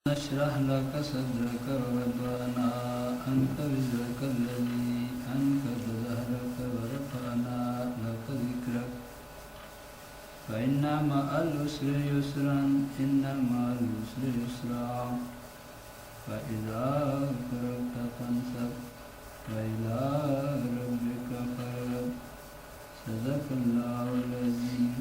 نشرح لك صدرك ووضعنا عنك وزرك الذي أنقض ظهرك ورفعنا لك ذكرك فإن مع العسر يسرا إن مع العسر يسرا فإذا فرغت فانصب وإلى ربك فارغب صدق الله العظيم.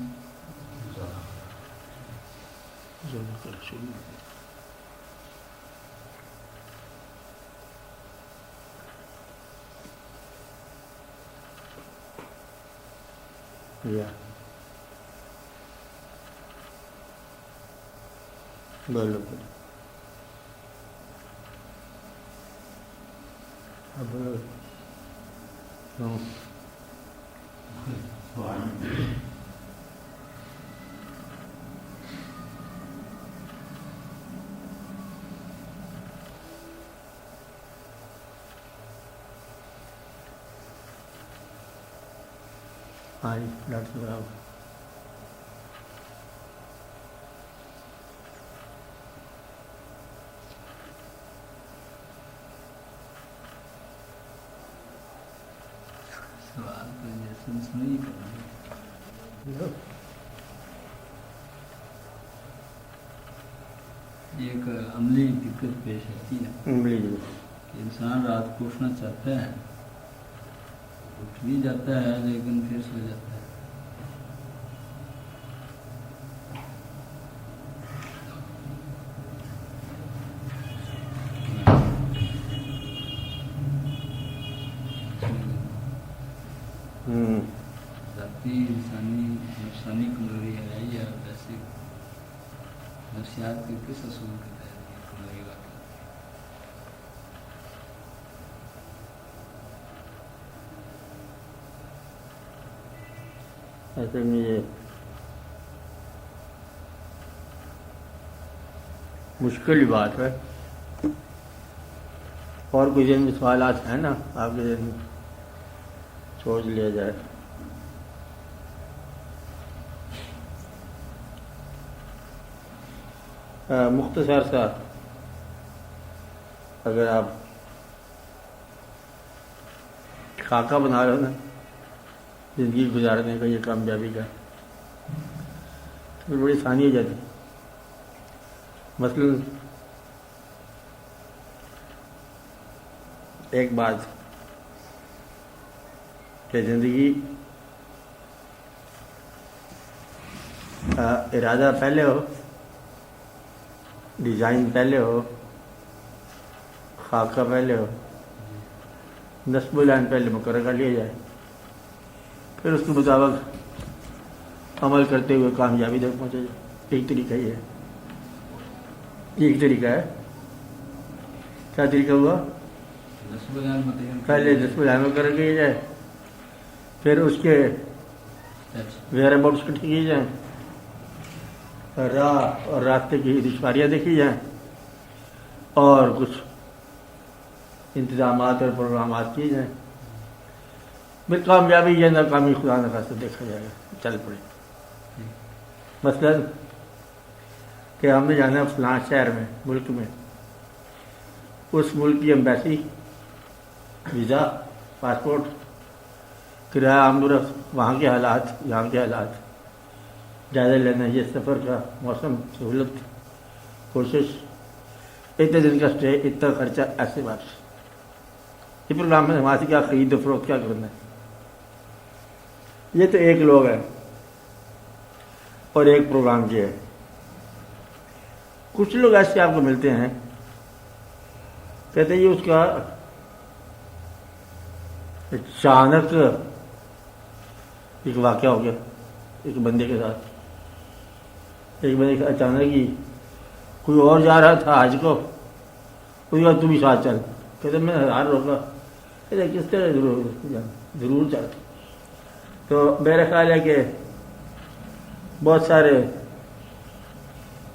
بولو ہاں جی ڈاکٹر صاحب سوال تو جیسے سنی کرنا ایک عملی دقت پیش آتی ہے کہ انسان رات کو اٹھنا چاہتا ہے، اٹھ بھی جاتا ہے لیکن پھر سو جاتا ہے. ذاتی نفسانی کمزوری ہے یا ویسے نفسیات کے کس اصول کے تحت یہ کمزوری واقع ایسے میں یہ مشکل بات ہے، اور کوئی ذہن میں سوالات ہیں نا آپ کے ذہن میں سوچ لیا جائے. مختصر سا اگر آپ خاکہ بنا رہے ہو نا زندگی گزارنے کا، یہ کامیابی کا، تو بڑی آسانی ہو جاتی. مثلاً ایک بات کہ زندگی ارادہ پہلے ہو، ڈیزائن پہلے ہو، خاکہ پہلے ہو، نصب العین پہلے مقرر کر لیا جائے، پھر اس کے مطابق عمل کرتے ہوئے کامیابی تک پہنچا جائے. ایک طریقہ یہ ہے، ایک طریقہ ہے. کیا طریقہ ہوا؟ پہلے نصب العین مقرر کیا جائے، پھر اس کے ویئر اباؤٹس کو کیے جائیں، راہ اور راستے کی دشواریاں دیکھی جائیں، اور کچھ انتظامات اور پروگرامات کیے جائیں. پھر کامیابی یا ناکامی خدا نخواستہ دیکھا جائے گا، چل پڑے. مثلاً کہ ہم نے جانا ہے فلاں شہر میں، ملک میں، اس ملک کی ایمبیسی، ویزا، پاسپورٹ، کرایہ آمد و رفت، وہاں کے حالات، یہاں کے حالات جائزہ لینا، یہ سفر کا موسم، سہولت، کوشش، اتنے دن کا اسٹے، اتنا خرچہ، ایسے واپس. یہ پروگرام میں وہاں سے کیا خرید و فروخت کیا کرنا ہے. یہ تو ایک لوگ ہے اور ایک پروگرام یہ ہے. کچھ لوگ ایسے آپ کو ملتے ہیں، کہتے ہیں یہ اس کا اچانک ایک واقعہ ہو گیا ایک بندے کے ساتھ. ایک بندے کے اچانک ہی کوئی اور جا رہا تھا حج کو، کوئی بات تم بھی ساتھ چل. کہتے میں نے ہزار روکا، کہتے کس طرح ضرور چل. تو میرا خیال ہے کہ بہت سارے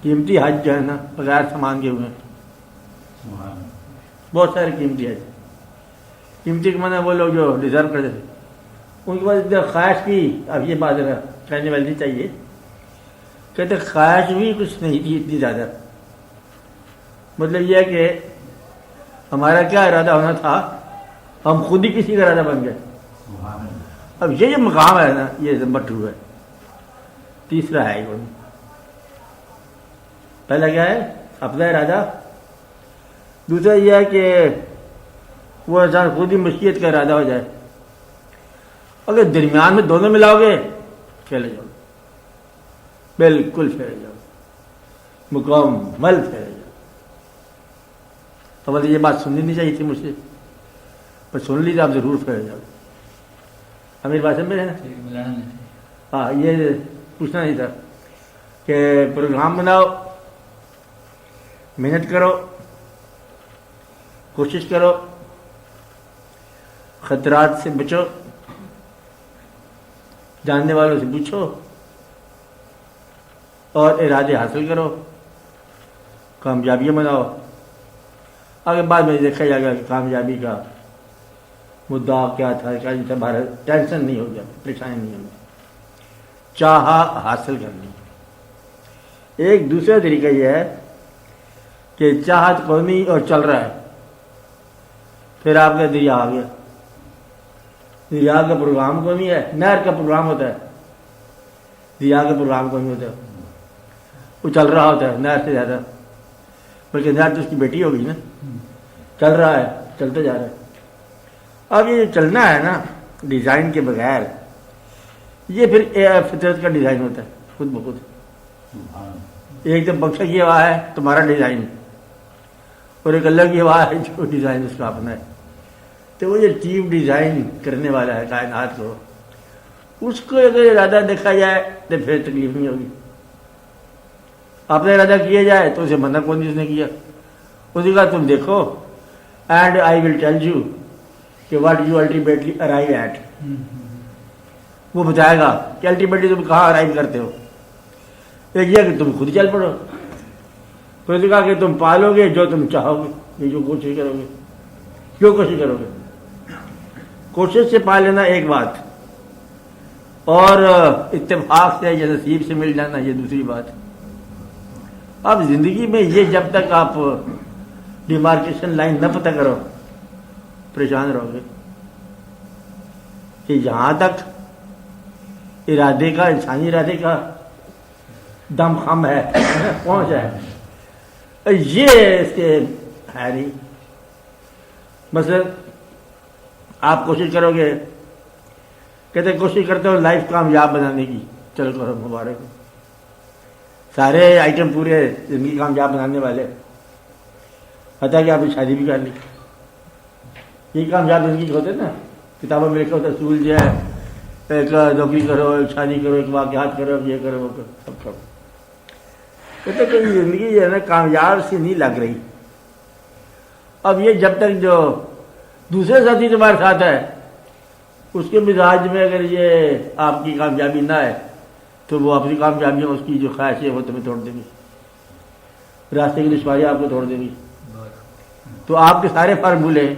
قیمتی حج جو ہے نا بغیر سامان کے ہوئے ہیں، بہت سارے قیمتی حج. قیمتی کے معنی وہ لوگ جو ڈیزرو کرتے تھے، ان کے بعد اتنا خواہش کی. اب یہ بات کہنے والی نہیں چاہیے، کہتے خواہش بھی کچھ نہیں تھی اتنی زیادہ، مطلب یہ ہے کہ ہمارا کیا ارادہ ہونا تھا، ہم خود ہی کسی کا ارادہ بن گئے. اب یہ مقام ہے نا، یہ نمبر 2 ہے. تیسرا ہے یہ، پہلا کیا ہے اپنا ارادہ، دوسرا یہ ہے کہ وہ انسان خود ہی مشیت کا ارادہ ہو جائے. اگر درمیان میں دونوں ملاؤ گے پھیلے جاؤ، بالکل پھیلے جاؤ، مکمل پھیلے جاؤ. تو بولے یہ بات سننی نہیں چاہیے تھی مجھ سے، پر سن لی تو آپ ضرور پھیلے جاؤ. امیر بات سمجھ رہے ہیں؟ ہاں، یہ پوچھنا نہیں تھا کہ پروگرام بناؤ، محنت کرو، کوشش کرو، خطرات سے بچو، جاننے والوں سے پوچھو اور ارادے حاصل کرو، کامیابیاں بناؤ. آگے بعد میں دیکھا جائے گا کہ کامیابی کا مدعا کیا تھا، کیا نہیں تھا. بھارت ٹینشن نہیں ہوگی، پریشانی نہیں ہوگی. چاہا حاصل کرنی. ایک دوسرا طریقہ یہ ہے کہ چاہت قومی اور چل رہا ہے، پھر آپ کا دریا آ گیا. دریا کا پروگرام قومی ہے، نہر کا پروگرام ہوتا ہے، دریا کا پروگرام قومی ہوتا ہے. وہ چل رہا ہوتا ہے نہر سے زیادہ، بلکہ نہر تو اس کی بیٹی ہوگی نا. چل رہا ہے، چلتے جا رہا ہے. اب یہ چلنا ہے نا ڈیزائن کے بغیر، یہ پھر فطرت کا ڈیزائن ہوتا ہے خود بخود. ایک تو بخشا کی ہوا ہے تمہارا ڈیزائن، اور ایک اللہ کی ہوا ہے جو ڈیزائن اس کا اپنا ہے. تو وہ جو ٹیم ڈیزائن کرنے والا ہے کائنات کو، اس کو اگر ارادہ دیکھا جائے تو پھر تکلیف نہیں ہوگی. اپنا ارادہ کیا جائے تو اسے منع کون جس نے کیا. اس نے کہا تم دیکھو and I will tell you کہ what you ultimately arrive at. وہ بتائے گا کہ الٹیمیٹلی تم کہاں ارائیو کرتے ہو. ایک یہ کہ تم خود چل پڑو. پھر نے کہا کہ تم پالو گے جو تم چاہو گے، یہ جو کوشش کرو گے، جو کوشش کرو گے. کوشش سے پا لینا ایک بات، اور اتفاق سے یا نصیب سے مل جانا یہ دوسری بات. اب زندگی میں یہ جب تک آپ ڈیمارکیشن لائن نہ پتہ کرو پریشان رہو گے کہ یہاں تک ارادے کا، انسانی ارادے کا دم خم ہے، پہنچا ہے. یہ اس کے ہے نہیں. مثلا آپ کوشش کرو گے، کہتے کوشش کرتے ہو لائف کامیاب بنانے کی، چلو کرو مبارک. سارے آئٹم پورے زندگی کامیاب بنانے والے، پتہ کہ آپ نے شادی بھی کر لی. یہ کامیاب زندگی ہوتے نا، کتابوں میں لکھا ہوتا ہے اصول جو ہے ایک نوکری کرو، ایک شادی کرو، ایک واقعات کرو، یہ کرو وہ کرو، سب کرو. کہتے کہ زندگی جو ہے نا کامیاب سی نہیں لگ رہی. اب یہ جب تک جو دوسرے ساتھی تمہارے ساتھ ہے اس کے مزاج میں اگر یہ آپ کی کامیابی نہ ہے تو وہ اپنی کامیابیاں، اس کی جو خواہش ہے وہ تمہیں توڑ دے گی، راستے کی دشواریاں آپ کو توڑ دے گی. تو آپ کے سارے فارمولے،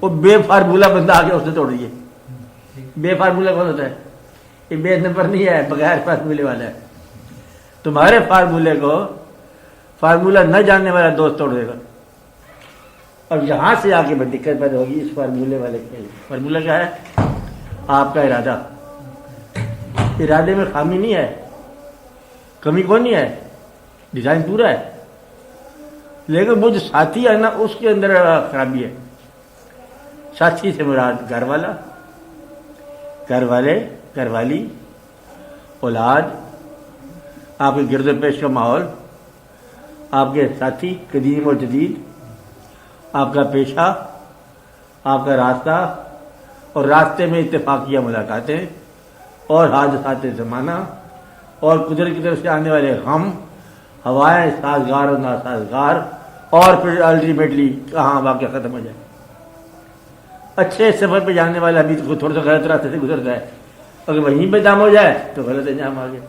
وہ بے فارمولہ بندہ آ کے اس نے توڑ دیے. بے فارمولہ کون ہوتا ہے؟ یہ بے نمبر نہیں ہے، بغیر فارمولے والا ہے. تمہارے فارمولے کو فارمولہ نہ جاننے والا دوست توڑ دے گا. اب یہاں سے آ کے دقت پیدا ہوگی اس فارمولے والے کے. فارمولہ کیا ہے؟ آپ کا ارادہ. ارادے میں خامی نہیں ہے، کمی کون نہیں ہے، ڈیزائن پورا ہے. لیکن وہ جو ساتھی ہے نا اس کے اندر خرابی ہے. ساتھی سے مراد گھر والا، گھر والے، گھر والی، اولاد، آپ کے گرد و پیش کا ماحول، آپ کے ساتھی قدیم اور جدید، آپ کا پیشہ، آپ کا راستہ، اور راستے میں اتفاقیہ ملاقاتیں اور حادثات زمانہ اور قدرت کی طرف سے آنے والے غم، ہوائیں سازگار اور ناسازگار، اور پھر الٹیمیٹلی کہاں واقعہ ختم ہو جائے. اچھے سفر پہ جانے والا ابھی تو تھوڑا سا غلط راستے سے گزرتا ہے، اگر وہیں پہ جام ہو جائے تو غلط انجام آ گیا.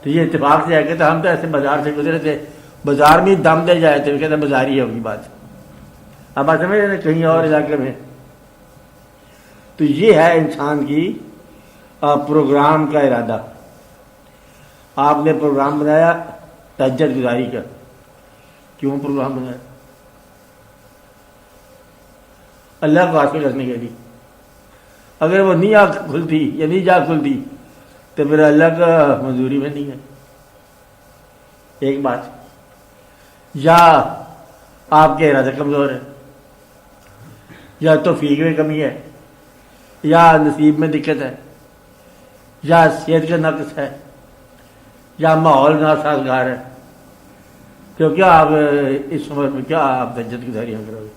تو یہ اتفاق سے ہے کہ ہم تو ایسے بازار سے گزرے تھے، بازار میں دم دے جائے تو کہتے ہیں بازار ہی ہوگی بات. اب آپ سمجھ رہے ہیں کہیں اور علاقے میں. تو یہ ہے انسان کی پروگرام کا ارادہ. آپ نے پروگرام بنایا تہجد گزاری کا کیوں پروگرام بنایا؟ اللہ کو حاصل کرنے کے لیے. اگر وہ نہیں آنکھ کھلتی یا نہیں جا کھلتی تو پھر اللہ کا منظوری میں نہیں ہے. ایک بات، یا آپ کے ارادہ کمزور ہے، یا توفیق میں کمی ہے، یا نصیب میں دقت ہے، یا صحت کا نقص ہے، یا ماحول ناسازگار ہے. تو کیا آپ اس عمر میں کیا آپ دجت گزاریاں کرو گے؟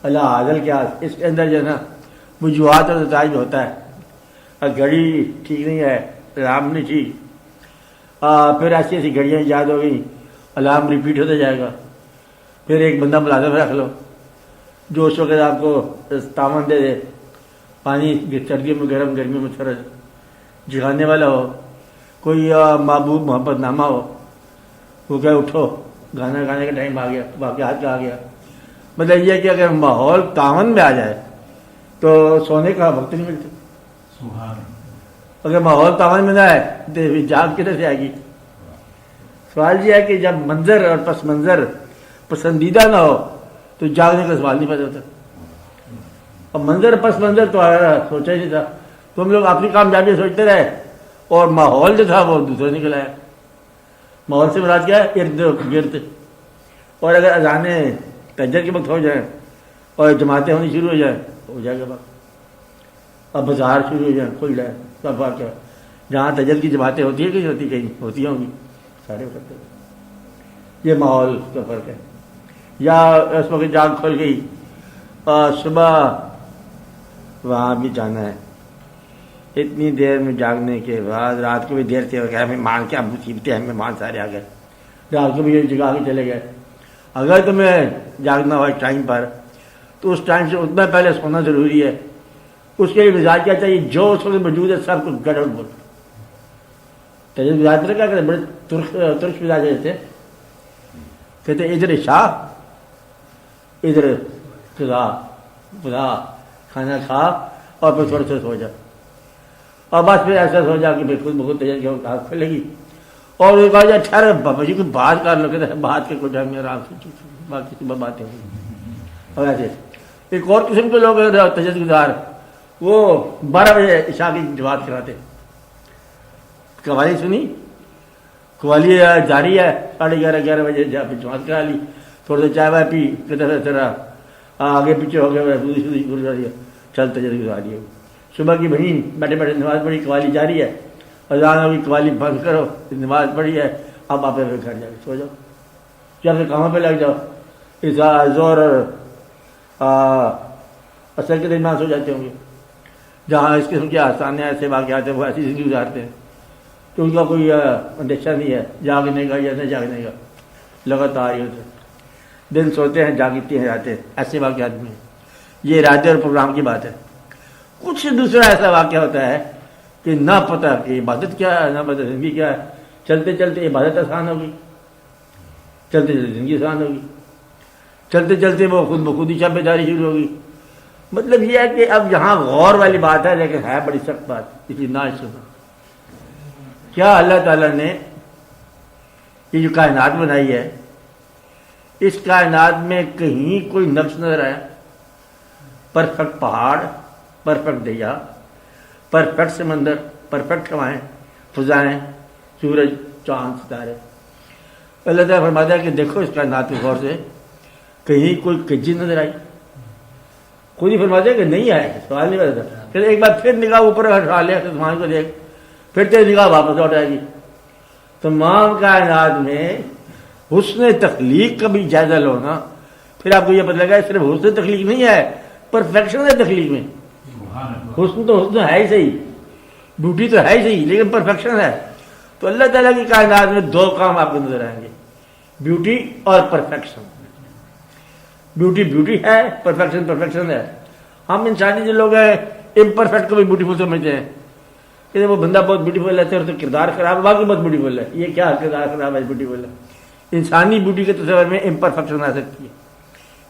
اللہ عادل کیا اس کے اندر جو ہے نا وجوہات اور نتائج ہوتا ہے. گھڑی ٹھیک نہیں ہے، الارم نہیں ٹھیک، پھر ایسی ایسی گھڑیاں ایجاد ہو گئی، الارم ریپیٹ ہوتا جائے گا. پھر ایک بندہ ملازم رکھ لو جو اس وقت آپ کو تاون دے دے، پانی سردیوں میں گرم، گرمیوں میں سرد، جگانے والا ہو. کوئی محبوب محبت نامہ ہو، وہ کہ اٹھو گانا گانے کا ٹائم آ گیا، واقعات کا آ گیا. مطلب یہ کہ اگر ماحول تاون میں آ جائے تو سونے کا وقت نہیں ملتا. اگر ماحول تاون میں نہ آئے تو جاگ کدھر سے آئے گی؟ سوال یہ ہے کہ جب منظر اور پس منظر پسندیدہ نہ ہو تو جاگنے کا سوال نہیں پیدا ہوتا. اور منظر پس منظر تو سوچا ہی نہیں تھا. تم لوگ اپنی کامیابی سوچتے رہے اور ماحول جو تھا وہ دوسرا نکل آیا. ماحول سے مراد کیا ہے؟ ارد گرد. اور اگر اذانیں تہجد کے وقت ہو جائیں اور جماعتیں ہونی شروع ہو جائیں ہو جائے گا بات. اب بازار شروع ہو جائیں کھل جائے سب بات ہے. جہاں تہجد کی جماعتیں ہوتی ہیں کہیں ہوتی کہیں ہوتی ہوں گی سارے کرتے. یہ ماحول کا فرق ہے. یا اس وقت جاگ کھل گئی اور صبح وہاں بھی جانا ہے، اتنی دیر میں جاگنے کے بعد رات کو بھی دیر سے ہو گیا، مہمان کیا مصیبتیں ہیں، مہمان سارے آ گئے، رات کو بھی جگا کے چلے گئے. اگر تمہیں جاگنا ہو ٹائم پر تو اس ٹائم سے اتنا پہلے سونا ضروری ہے. اس کے لیے مزاج کیا چاہیے؟ جو اس وقت موجود ہے سب کو گڑ بول. تجربہ مزاج پر کیا کرتے؟ بڑے ترک مزاج تھے، کہتے ادھر شاہ ادھر خدا خدا، کھانا کھا اور پھر تھوڑے سے سو جا. اور بس پھر ایسا سو جا کہ پھر خود بخود تجربہ کی آنکھ کھلے گی. اور وہ کہا جائے ٹھہرے بابا جی کو بات کر لو، کہتے ہیں بات کے کچھ ہمیں آرام سے باقی صبح باتیں ہوئی. اور ایسے ایک اور قسم کے لوگ تجربہ گزار، وہ 12 بجے عشاء کی جماعت کراتے. قوالی سنی، قوالی جاری ہے، 11:30 بجے جا پھر جماعت کرا لی، تھوڑا سا چائے وائے پی، طرح آگے پیچھے ہو گئے گزاری چل تجربہ گزاری. صبح کی بہین بیٹھے بیٹھے نماز پڑھی، قوالی جاری ہے، اذان ہوگی، قوالی بند کرو، نماز پڑھی ہے، اب آپ گھر جا کے سو جاؤ، یا پھر کاموں پہ لگ جاؤ. زور اور اثر کے درمیان سو جاتے ہوں گے. جہاں اس قسم کے آسان ایسے واقعات ہیں وہ ایسی زندگی گزارتے ہیں کہ ان کا کوئی اندیشہ نہیں ہے جاگنے کا یا نہ جاگنے کا. لگاتار ہی ہوتے دن سوتے ہیں جاگتے ہیں جاتے ہیں، ایسے واقعات میں. یہ ارادے اور پروگرام کی بات ہے. کچھ دوسرا ایسا واقعہ ہوتا ہے کہ نہ پتہ کہ عبادت کیا ہے، نہ پتہ زندگی کیا ہے. چلتے چلتے عبادت آسان ہوگی، چلتے چلتے زندگی آسان ہوگی، چلتے چلتے وہ خود بخود ہی شب بیداری شروع ہوگی. مطلب یہ ہے کہ اب یہاں غور والی بات ہے لیکن ہے بڑی سخت بات، اس لیے نہ سنا. کیا اللہ تعالیٰ نے یہ جو کائنات بنائی ہے، اس کائنات میں کہیں کوئی نقص نظر آیا؟ پرفیکٹ پہاڑ، پرفیکٹ دریا، پرفیکٹ سمندر، پرفیکٹ ہوائیں، فضائیں، سورج، چاند، ستارے. اللہ تعالیٰ فرماتا ہے کہ دیکھو اس کائنات کے غور سے، کہیں کوئی کجی نظر آئی؟ خود ہی فرماتے ہیں کہ نہیں آئے، سوال نہیں کرتا. پھر ایک بار پھر نگاہ اوپر ہٹا لے، آسمان کو دیکھ، پھر تیری نگاہ واپس لوٹ آئے گی. تمام کائنات میں حسن تخلیق کا بھی جائزہ لو نا، پھر آپ کو یہ پتہ لگا صرف حسن تخلیق نہیں ہے، پرفیکشن ہے تخلیق میں. حسن تو حسن ہے ہی صحیح، بیوٹی تو ہے ہی صحیح، لیکن پرفیکشن ہے. تو اللہ تعالیٰ کی کائنات میں دو کام آپ کو نظر آئیں گے، بیوٹی اور پرفیکشن. بیوٹی بیوٹی ہے، پرفیکشن پرفیکشن ہے. ہم انسانی جو لوگ ہیں امپرفیکٹ کو بھی بیوٹیفل سمجھتے ہیں کہ وہ بندہ بہت بیوٹیفل ہے تو کردار خراب ہے، باقی بہت بیوٹیفل ہے. یہ کیا کردار خراب ہے بیوٹیفل ہے؟ انسانی بیوٹی کے تصور میں امپرفیکشن آ سکتی ہے،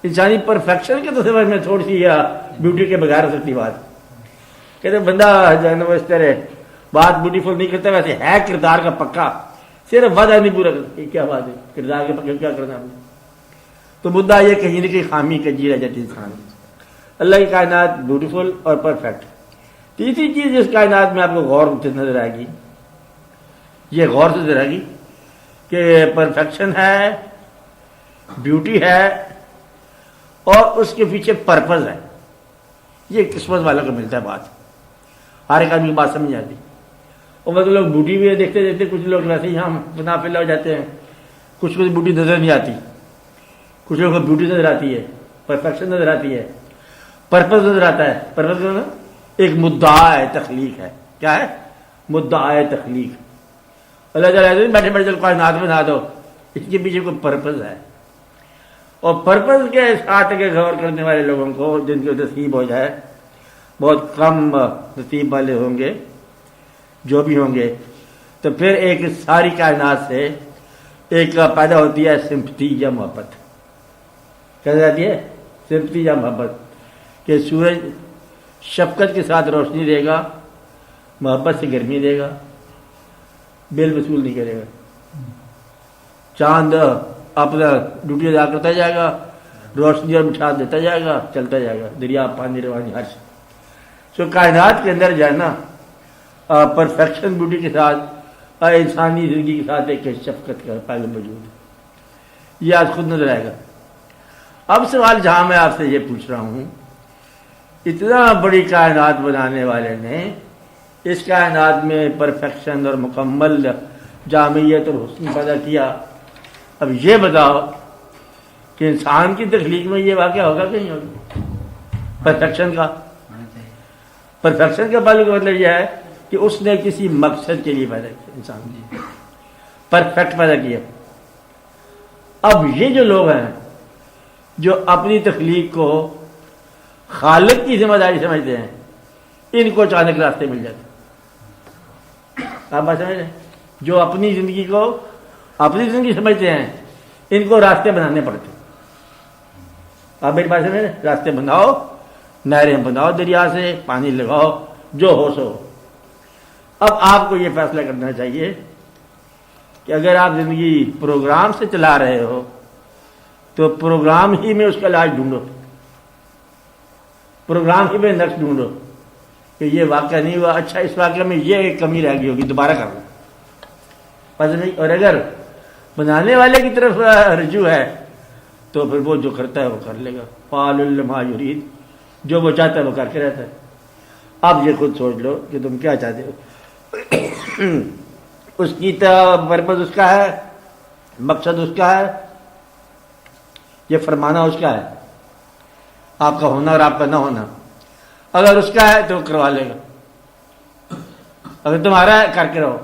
انسانی پرفیکشن کے تصور میں تھوڑی سی یا بیوٹی کے بغیر ہو سکتی بات. کہتے بندہ جو ہے نا وہ اس طرح بات بیوٹیفل نہیں کرتا، ویسے ہے کردار کا پکا، صرف وعدہ نہیں پورا کرتا. یہ کیا بات ہے؟ کردار کے پکے کیا کرنا ہم نے؟ تو مدعا یہ کہیں نہ کہیں خامی کجی رہ جاتی انسان. اللہ کی کائنات بیوٹیفل اور پرفیکٹ. تیسری چیز اس کائنات میں آپ کو غور سے نظر آئے گی, یہ غور سے نظر آئے گی کہ پرفیکشن ہے, بیوٹی ہے, اور اس کے پیچھے پرپز ہے. یہ قسمت والوں کو ملتا ہے بات, ہر ایک آدمی کی بات سمجھ آتی. اور مطلب لوگ بیوٹی بھی دیکھتے دیکھتے, کچھ لوگ ویسے ہی ہم نافلہ ہو جاتے ہیں, کچھ بیوٹی نظر نہیں آتی, کچھ لوگوں کو بیوٹی نظر آتی ہے, پرفیکشن نظر آتی ہے, پرپز نظر آتا ہے. پرپز ایک مدعا ہے, تخلیق ہے. کیا ہے؟ مدعا ہے تخلیق. اللہ تعالیٰ بیٹھے بیٹھے کائنات بنا دو, اس کے پیچھے کوئی پرپز ہے. اور پرپز کے ساتھ کے غور کرنے والے لوگوں کو, جن کو نصیب ہو جائے, بہت کم نصیب والے ہوں گے جو بھی ہوں گے, تو پھر ایک ساری کائنات سے ایک پیدا ہوتی ہے سمپتی یا محبت. کیا جاتی ہے؟ سمپتی یا محبت. کہ سورج شفقت کے ساتھ روشنی دے گا, محبت سے گرمی دے گا, بل وصول نہیں کرے گا. چاند اپنا ڈیوٹی ادا کرتا جائے گا, روشنی اور مٹھاس دیتا جائے گا, چلتا جائے گا, دریا پانی روانی ہر چیز. سو کائنات کے اندر جو ہے نا پرفیکشن بیوٹی کے ساتھ انسانی زندگی کے ساتھ ایک شفقت کا پہلے موجود ہے. یہ آج خود نظر آئے گا. اب سوال جہاں میں آپ سے یہ پوچھ رہا ہوں, اتنا بڑی کائنات بنانے والے نے اس کائنات میں پرفیکشن اور مکمل جامعیت اور حسن پیدا کیا. اب یہ بتاؤ کہ انسان کی تخلیق میں یہ واقعہ ہوگا کہ نہیں ہوگا پرفیکشن کا؟ پرفیکشن کا پہلے کا مطلب یہ ہے کہ اس نے کسی مقصد کے لیے پیدا کیا, انسان پرفیکٹ پیدا کیا. اب یہ جو لوگ ہیں جو اپنی تخلیق کو خالق کی ذمہ داری سمجھتے ہیں, ان کو اچانک راستے مل جاتے ہیں. آپ بات سمجھ رہے ہیں؟ جو اپنی زندگی کو اپنی زندگی سمجھتے ہیں, ان کو راستے بنانے پڑتے ہیں. آپ میری بات سمجھ رہے ہیں؟ راستے بناؤ, نہریں بناؤ, دریا سے پانی لگاؤ, جو ہو سو. اب آپ کو یہ فیصلہ کرنا چاہیے کہ اگر آپ زندگی پروگرام سے چلا رہے ہو تو پروگرام ہی میں اس کا علاج ڈھونڈو, پروگرام ہی میں نقص ڈھونڈو کہ یہ واقعہ نہیں ہوا, اچھا اس واقعہ میں یہ ایک کمی رہ گئی ہوگی, دوبارہ کر لو. پتہ نہیں. اور اگر بنانے والے کی طرف رجوع ہے تو پھر وہ جو کرتا ہے وہ کر لے گا. فعال لما یرید, جو وہ چاہتا ہے وہ کر کے رہتا ہے. اب یہ خود سوچ لو کہ تم کیا چاہتے ہو. اس کی پرپز اس کا ہے, مقصد اس کا ہے, یہ فرمانا اس کا ہے, آپ کا ہونا اور آپ کا نہ ہونا. اگر اس کا ہے تو وہ کروا لے گا, اگر تمہارا ہے کر کے رہو.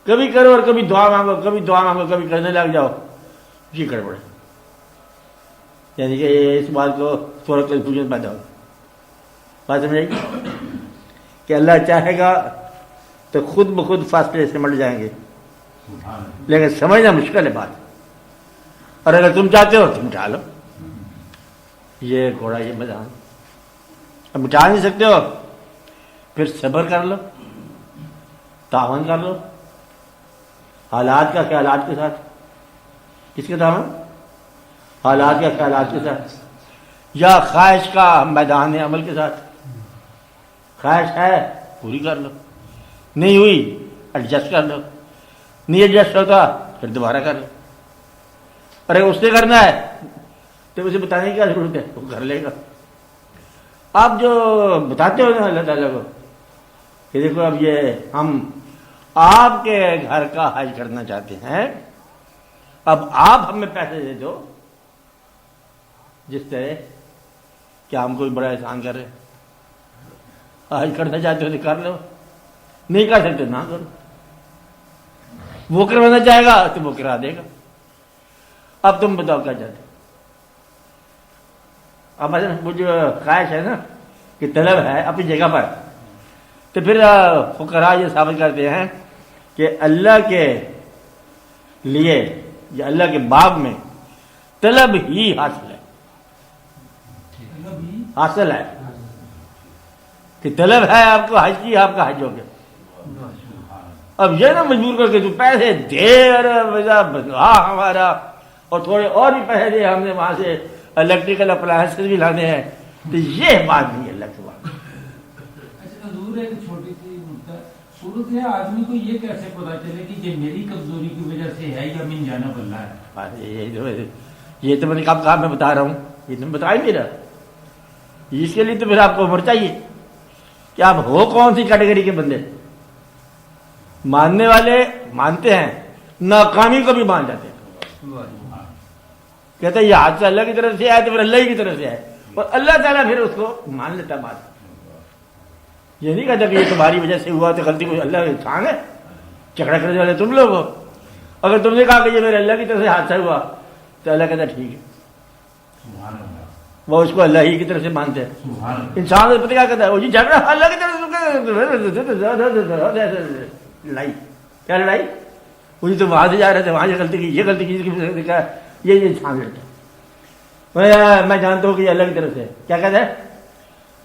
کبھی کرو اور کبھی دعا مانگو, کبھی دعا مانگو, کبھی کرنے لگ جاؤ, یہ گڑبڑ ہے. یعنی کہ اس بات کو تھوڑا کنفیوژن پیدا ہو. بات سمجھے گی کہ اللہ چاہے گا تو خود بخود فاصلے سے مٹ جائیں گے, لیکن سمجھنا مشکل ہے بات. اور اگر تم چاہتے ہو تو مٹا لو. یہ گھوڑا, یہ میدان اب مٹا نہیں سکتے ہو, پھر صبر کر لو, تعاون کر لو, حالات کا خیالات کے ساتھ. کس کے تعاون؟ حالات کا خیالات کے ساتھ, یا خواہش کا میدان عمل کے ساتھ. خواہش ہے پوری کر لو, نہیں ہوئی ایڈجسٹ کر لو, نہیں ایڈجسٹ ہوتا پھر دوبارہ کر لو. اور اگر اس نے کرنا ہے تو اسے بتانے کی کیا ضرورت ہے, وہ کر لے گا. آپ جو بتاتے ہو نا اللہ تعالیٰ کو کہ دیکھو اب یہ ہم آپ کے گھر کا حج کرنا چاہتے ہیں, اب آپ ہمیں پیسے دے دو, جس طرح کہ ہم کوئی بڑا احسان کر رہے. حج کرنا چاہتے ہو تو کر لو, نہیں کر سکتے نہ کرو. وہ کروانا چاہے گا تو وہ کرا دے گا. اب تم بتاؤ کیا چاہتے. اب وہ جو خواہش ہے نا کہ طلب ہے اپنی جگہ پر, تو پھر فقراء یہ ثابت کرتے ہیں کہ اللہ کے لیے یا اللہ کے باب میں طلب ہی حاصل ہے. حاصل ہے کہ طلب ہے آپ کو حج کی, آپ کا حج ہو گیا. اب یہ نہ مجبور کر کے تو پیسے دے اور ویزا بنوا ہمارا اور تھوڑے اور بھی پیسے دے ہم نے وہاں سے الیکٹریکل اپلائنسز بھی لانے ہیں، تو یہ بات نہیں ہے اللہ کی بات۔ اچھا حضور ایک چھوٹی سی نکتہ، صورت ہے آدمی کو یہ کیسے پتا چلے کہ یہ میری کمزوری کی وجہ سے ہے یا من جانب اللہ ہے؟ یہ تو میں نے کہا میں بتا رہا ہوں، یہ تم بتا ہی نہیں رہا۔ اس کے لیے تو پھر آپ کو عمر چاہیے کہ آپ ہو کون سی کیٹیگری کے بندے۔ ماننے والے مانتے ہیں، ناکامی کو بھی مان جاتے ہیں، کہتے ہیں یہ حادثہ اللہ کی طرف سے آئے تو پھر اللہ ہی کی طرف سے آئے، اور اللہ تعالیٰ پھر اس کو مان لیتا بات۔ یہ نہیں کہتا کہ یہ تمہاری وجہ سے ہوا تو غلطی کو اللہ انسان ہے، جھگڑا کرنے والے تم لوگ ہو۔ اگر تم نے کہا کہ یہ میرے اللہ کی طرف سے حادثہ ہوا تو اللہ کہتا ٹھیک ہے، وہ اس کو اللہ ہی کی طرف سے مانتے ہیں۔ انسان پتہ کیا کہتا ہے، وہ جی جھگڑا اللہ کی طرف سے، لڑائی کیا لڑائی، وہ تو وہاں سے جا رہے تھے، وہاں یہ غلطی کی، یہ غلطی کی، یہ انسان لڑتا ہے۔ میں جانتا ہوں کہ یہ اللہ کی طرف سے ہے، کیا کہتا ہے،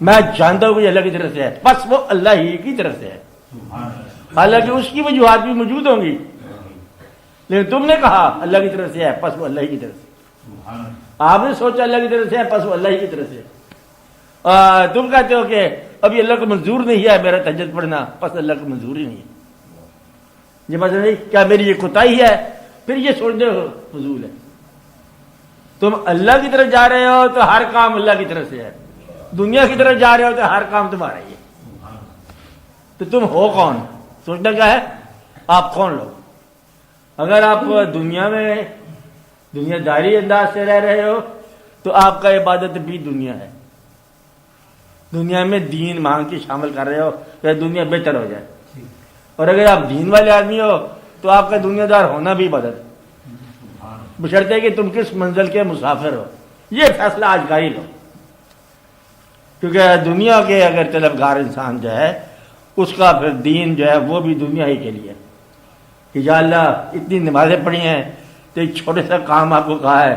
میں جانتا ہوں کہ یہ اللہ کی طرف سے ہے، بس وہ اللہ ہی کی طرف سے ہے، حالانکہ اس کی وجوہات بھی موجود ہوں گی، لیکن تم نے کہا اللہ کی طرف سے ہے، بس وہ اللہ ہی کی طرف سے۔ آپ نے سوچا اللہ کی طرف سے ہے، بس وہ اللہ ہی کی طرف سے۔ تم کہتے ہو کہ ابھی اللہ کو منظور نہیں ہے میرا تہجد پڑھنا، بس اللہ کو منظور ہی نہیں ہے۔ یہ مطلب نہیں کیا میری یہ کوتاہی ہے، پھر یہ سوچنے فضول ہے۔ تم اللہ کی طرف جا رہے ہو تو ہر کام اللہ کی طرف سے ہے، دنیا کی طرف جا رہے ہو تو ہر کام تمہارا ہی ہے۔ تو تم ہو کون، سوچنا کیا ہے، آپ کون لوگ۔ اگر آپ دنیا میں دنیا داری انداز سے رہ رہے ہو تو آپ کا عبادت بھی دنیا ہے، دنیا میں دین مانگ کے شامل کر رہے ہو کہ دنیا بہتر ہو جائے، اور اگر آپ دین والے آدمی ہو تو آپ کا دنیا دار ہونا بھی عبادت، بشرطے کہ تم کس منزل کے مسافر ہو۔ یہ فیصلہ آج کا ہی لو، کیونکہ دنیا کے اگر طلبگار انسان جو ہے اس کا پھر دین جو ہے وہ بھی دنیا ہی کے لیے کہ یا اللہ اتنی نمازیں پڑھی ہیں تو ایک چھوٹے سا کام آپ کو کہا ہے،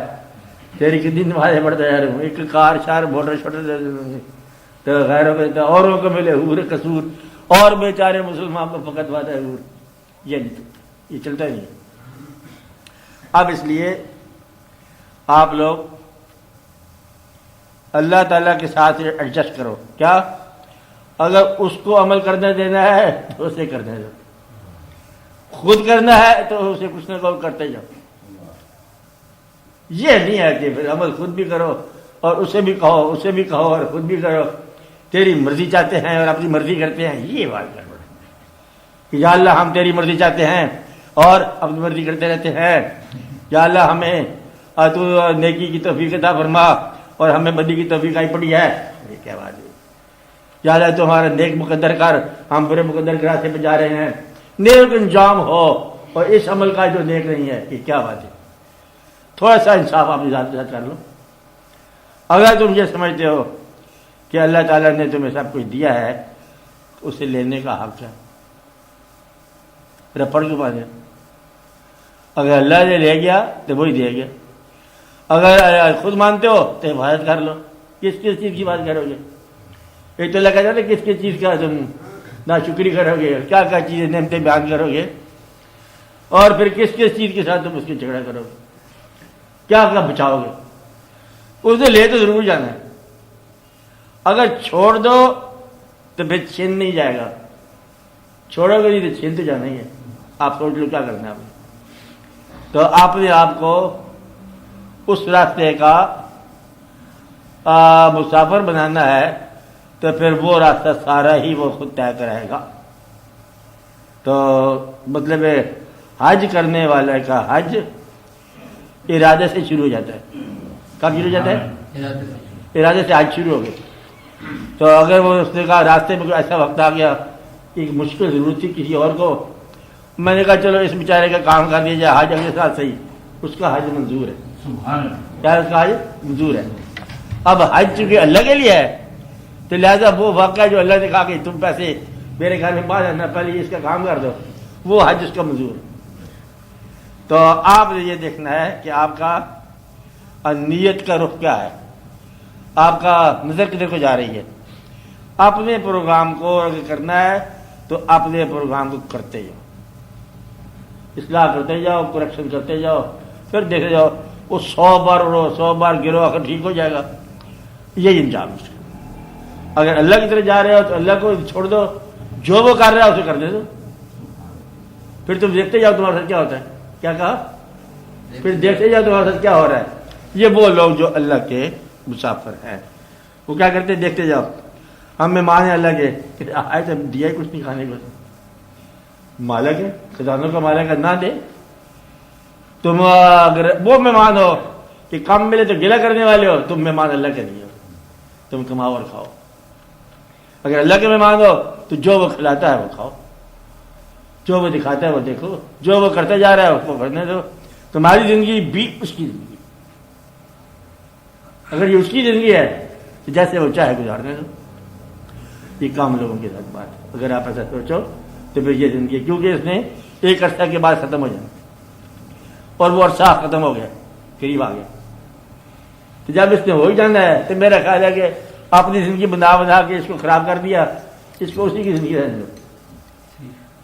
تیری کتنی نمازیں پڑھتا ہے، ایک کار شار موٹر چھوٹے تو غیروں کو اوروں کو ملے حور قصور، اور بیچارے مسلمان کو فقط بات ہے حور، یہ نہیں، یہ چلتا نہیں۔ اب اس لیے آپ لوگ اللہ تعالیٰ کے ساتھ ایڈجسٹ کرو، کیا اگر اس کو عمل کرنے دینا ہے تو اسے کرنے دو، خود کرنا ہے تو اسے کچھ نہ کچھ کرتے جاؤ۔ یہ نہیں ہے کہ پھر عمل خود بھی کرو اور اسے بھی کہو، اسے بھی کہو اور خود بھی کرو، تیری مرضی چاہتے ہیں اور اپنی مرضی کرتے ہیں، یہ بات گڑبڑ ہے کہ یا اللہ ہم تیری مرضی چاہتے ہیں اور اپنی مرضی کرتے رہتے ہیں، یا اللہ ہمیں تو نیکی کی توفیق عطا فرما اور ہمیں بدی کی توفیق آئی پڑی ہے، یہ کیا بات ہے، یا اللہ تمہارا نیک مقدر کر، ہم برے مقدر کے راستے پہ جا رہے ہیں، نیک انجام ہو اور اس عمل کا جو نیک نہیں ہے، یہ کیا بات ہے۔ تھوڑا سا انصاف اپنی ذات کے ساتھ کر لو۔ اگر تم یہ سمجھتے ہو کہ اللہ تعالیٰ نے تمہیں سب کچھ دیا ہے تو اسے لینے کا حق ہے، رپڑ کیوں باندھے؟ اگر اللہ نے لے گیا تو وہی دے گیا، اگر خود مانتے ہو تو حفاظت کر لو۔ کس کس چیز کی بات کرو گے؟ ایک تو اللہ کہتا ہے کس کس چیز کا تم ناشکری کرو گے، کیا کیا چیزیں نعمتیں بیان کرو گے، اور پھر کس کس چیز کے ساتھ تم اس کی جھگڑا کرو گے، کیا کیا بچاؤ گے۔ اس نے لے تو ضرور جانا ہے، اگر چھوڑ دو تو پھر چھین نہیں جائے گا، چھوڑو گے نہیں تو چھین تو جانا ہی ہے۔ آپ سوچ لو کیا کرنا ہے آپ نے۔ تو آپ نے آپ کو اس راستے کا مسافر بنانا ہے تو پھر وہ راستہ سارا ہی وہ خود طے کرے گا۔ تو مطلب حج کرنے والے کا حج ارادے سے شروع ہو جاتا ہے۔ کب شروع ہو جاتا ہے؟ ارادے سے حج شروع ہو گیا۔ تو اگر وہ اس نے کہا راستے میں کوئی ایسا وقت آ گیا ایک مشکل ضرورت تھی کسی اور کو، میں نے کہا چلو اس بیچارے کا کام کر دیا جائے، حج اگلے سال صحیح، اس کا حج منظور ہے۔ کیا اس کا حج منظور ہے؟ اب حج چونکہ اللہ کے لیے ہے تو لہذا وہ واقعہ جو اللہ نے کہا کہ تم پیسے میرے گھر میں باندھ آنا، پہلے اس کا کام کر دو، وہ حج اس کا منظور ہے۔ تو آپ نے یہ دیکھنا ہے کہ آپ کا نیت کا رخ کیا ہے، آپ کا نظر کدھر کو جا رہی ہے۔ اپنے پروگرام کو اگر کرنا ہے تو اپنے پروگرام کو کرتے جاؤ، اصلاح کرتے جاؤ، کریکشن کرتے جاؤ، پھر دیکھتے جاؤ وہ 100 بار اڑو 100 بار گرو آخر ٹھیک ہو جائے گا. یہی انجام اس کا. اگر اللہ کی طرف جا رہے ہو تو اللہ کو چھوڑ دو, جو وہ کر رہا ہے اسے کرنے دو. پھر تم دیکھتے جاؤ تمہارے ساتھ کیا ہوتا ہے. کیا کہا؟ پھر دیکھتے جاؤ تمہارے ساتھ کیا ہو رہا ہے. یہ وہ لوگ جو اللہ کے مسافر ہیں, وہ کیا کرتے ہیں, دیکھتے جاؤ. ہم مہمان ہیں اللہ کے, آئے تو دیا ہی کچھ نہیں کھانے کو. مالک ہے, خزانوں کا مالک ہے, نہ دے. تم اگر وہ مہمان ہو کہ کم ملے تو گلہ کرنے والے ہو, تم مہمان اللہ کے نہیں ہو. تم کماؤ اور کھاؤ. اگر اللہ کے مہمان ہو تو جو وہ کھلاتا ہے وہ کھاؤ, جو وہ دکھاتا ہے وہ دیکھو, جو وہ کرتا جا رہا ہے اس کو کرنے دو. تمہاری زندگی بھی اس کی زندگی. اگر یہ اس کی زندگی ہے تو جیسے وہ چاہے گزارنے دو. یہ کام لوگوں کے ساتھ بات ہے. اگر آپ ایسا سوچو تو پھر یہ زندگی, کیونکہ اس نے ایک عرصہ کے بعد ختم ہو جانا, اور وہ عرصہ ختم ہو گیا, قریب آ گیا. تو جب اس نے ہو ہی جانا ہے تو میرا خیال ہے کہ اپنی زندگی بنا کے اس کو خراب کر دیا, اس کو اسی کی زندگی رہنے دو.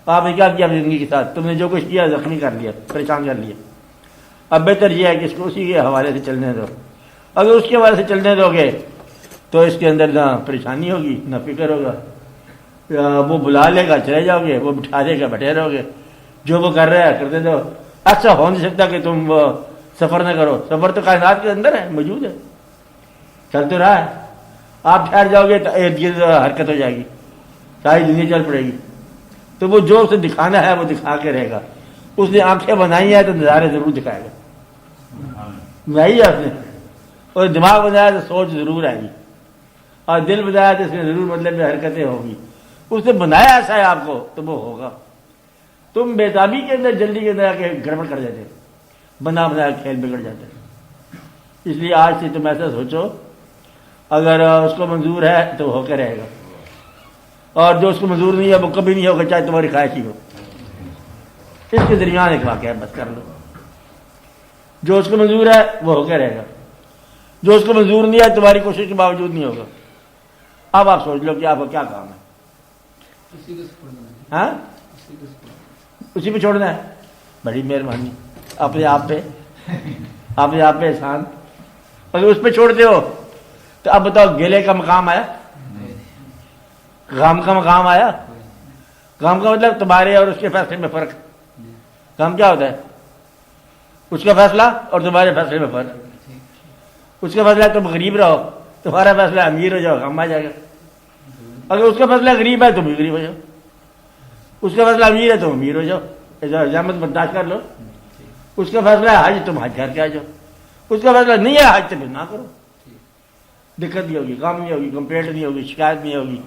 آپ نے کیا کیا اپنی زندگی کے ساتھ؟ تم نے جو کچھ کیا زخمی کر لیا, پریشان کر لیا. اب بہتر یہ ہے کہ اس کو اسی کے حوالے سے چلنے دو. اگر اس کے حوالے سے چلنے دو گے تو اس کے اندر نہ پریشانی ہوگی نہ فکر ہوگا. وہ بلا لے گا چلے جاؤ گے, وہ بٹھا دے گا بیٹھے رہو گے. جو وہ کر رہا ہے کرتے دو. ایسا ہو نہیں سکتا کہ تم سفر نہ کرو. سفر تو کائنات کے اندر ہے, موجود ہے, چل تو رہا ہے. آپ ٹھہر جاؤ گے تو ارد گرد حرکت ہو جائے گی, ساری دنیا چل پڑے گی. تو وہ جو اسے دکھانا ہے وہ دکھا کے رہے گا. اس نے آنکھیں بنائی ہیں تو نظارے ضرور دکھائے گا, بنائی ہے اس نے. اور دماغ بنایا تو سوچ ضرور آئے گی, اور دل بنایا تو اس میں ضرور مطلب میں حرکتیں ہوگی. اس نے بنایا ایسا ہے آپ کو تو وہ ہوگا. تم بےتابی کے اندر جلدی کے اندر آ کے گڑبڑ کر جاتے, بنا بنایا کھیل بگڑ جاتا ہے. اس لیے آج سے تم ایسا سوچو, اگر اس کو منظور ہے تو وہ ہو کے رہے گا, اور جو اس کو منظور نہیں ہے وہ کبھی نہیں ہوگا, چاہے تمہاری خواہش ہی ہو. اس کے درمیان ایک واقعہ بس کر لو. جو اس کو منظور ہے وہ ہو کے رہے گا, جو اس کو منظور نہیں ہے تمہاری کوشش کے باوجود نہیں ہوگا. اب آپ سوچ لو کہ آپ کا کیا کام ہے. ہاں, اسی پہ چھوڑنا ہے. بڑی مہربانی اپنے آپ پہ, اپنے آپ پہ احسان. اگر اس پہ چھوڑتے ہو تو اب بتاؤ گلے کا مقام آیا, غم کا مقام آیا. غم کا مطلب تمہارے اور اس کے فیصلے میں فرق. غم کیا ہوتا ہے؟ اس کا فیصلہ اور تمہارے فیصلے میں فرق. اس کا فیصلہ تم غریب رہو, تمہارا فیصلہ امیر ہو جاؤ, غم آ جائے گا. اگر اس کا فیصلہ غریب ہے تم بھی غریب ہو جاؤ, اس کا فیصلہ امیر ہے تم امیر ہو جاؤ, حجامت برداشت کر لو. اس کا فیصلہ ہے حج, تم حج کر کے آ جاؤ. اس کا فیصلہ نہیں ہے حج, تو پھر نہ کرو. دقت نہیں ہوگی, غم نہیں ہوگی, کمپلینٹ نہیں ہوگی, شکایت نہیں ہوگی,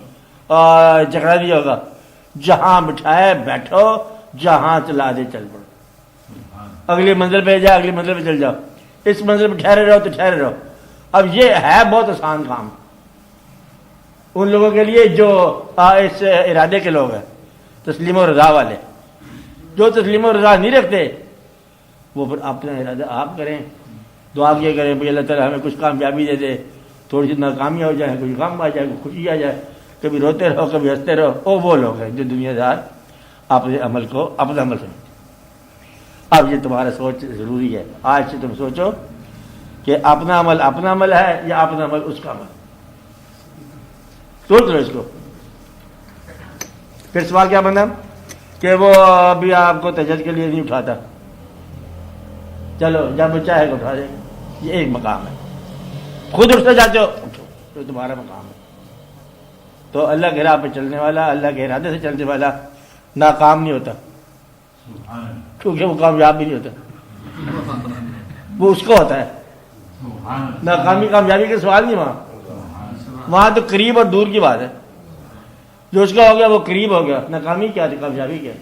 اور جھگڑا نہیں ہوگا. جہاں بٹھائے بیٹھو, جہاں چلا دے چل پڑو. اگلی منزل پہ جاؤ, اگلی منزل پہ چل جاؤ. اس منزل پہ ٹھہرے رہو تو ٹھہرے رہو. اب یہ ہے بہت آسان کام ان لوگوں کے لیے جو اس ارادے کے لوگ ہیں, تسلیم و رضا والے. جو تسلیم و رضا نہیں رکھتے وہ پھر اپنا ارادہ آپ کریں, دعا کیا کریں بھائی اللہ تعالیٰ ہمیں کچھ کامیابی دے دے, تھوڑی سی ناکامی ہو جائے, کچھ غم آ جائے, کچھ خوشی آ جائے, کبھی روتے رہو کبھی ہنستے رہو. وہ لوگ ہیں جو دنیا دار اپنے عمل کو اپنا عمل سمجھتے. اب یہ تمہارا سوچ ضروری ہے. آج سے تم سوچو کہ اپنا عمل ہے یا اپنا عمل اس کا عمل. سوچ لو اس کو. پھر سوال کیا بنا کہ وہ ابھی آپ کو تہجد کے لیے نہیں اٹھاتا, چلو جب چاہے گا اٹھا دے. یہ ایک مقام ہے, خود اٹھتے جاتے ہو اٹھو, تو تمہارا مقام ہے. تو اللہ کے راہ پہ چلنے والا, اللہ کے ارادے سے چلنے والا ناکام نہیں ہوتا, کیونکہ وہ کامیاب بھی نہیں ہوتا. وہ اس کو ہوتا ہے. ناکامی کامیابی کا سوال نہیں وہاں تو قریب اور دور کی بات ہے. جو اس کا ہو گیا وہ قریب ہو گیا. ناکامی کیا تھی, کامیابی کیا.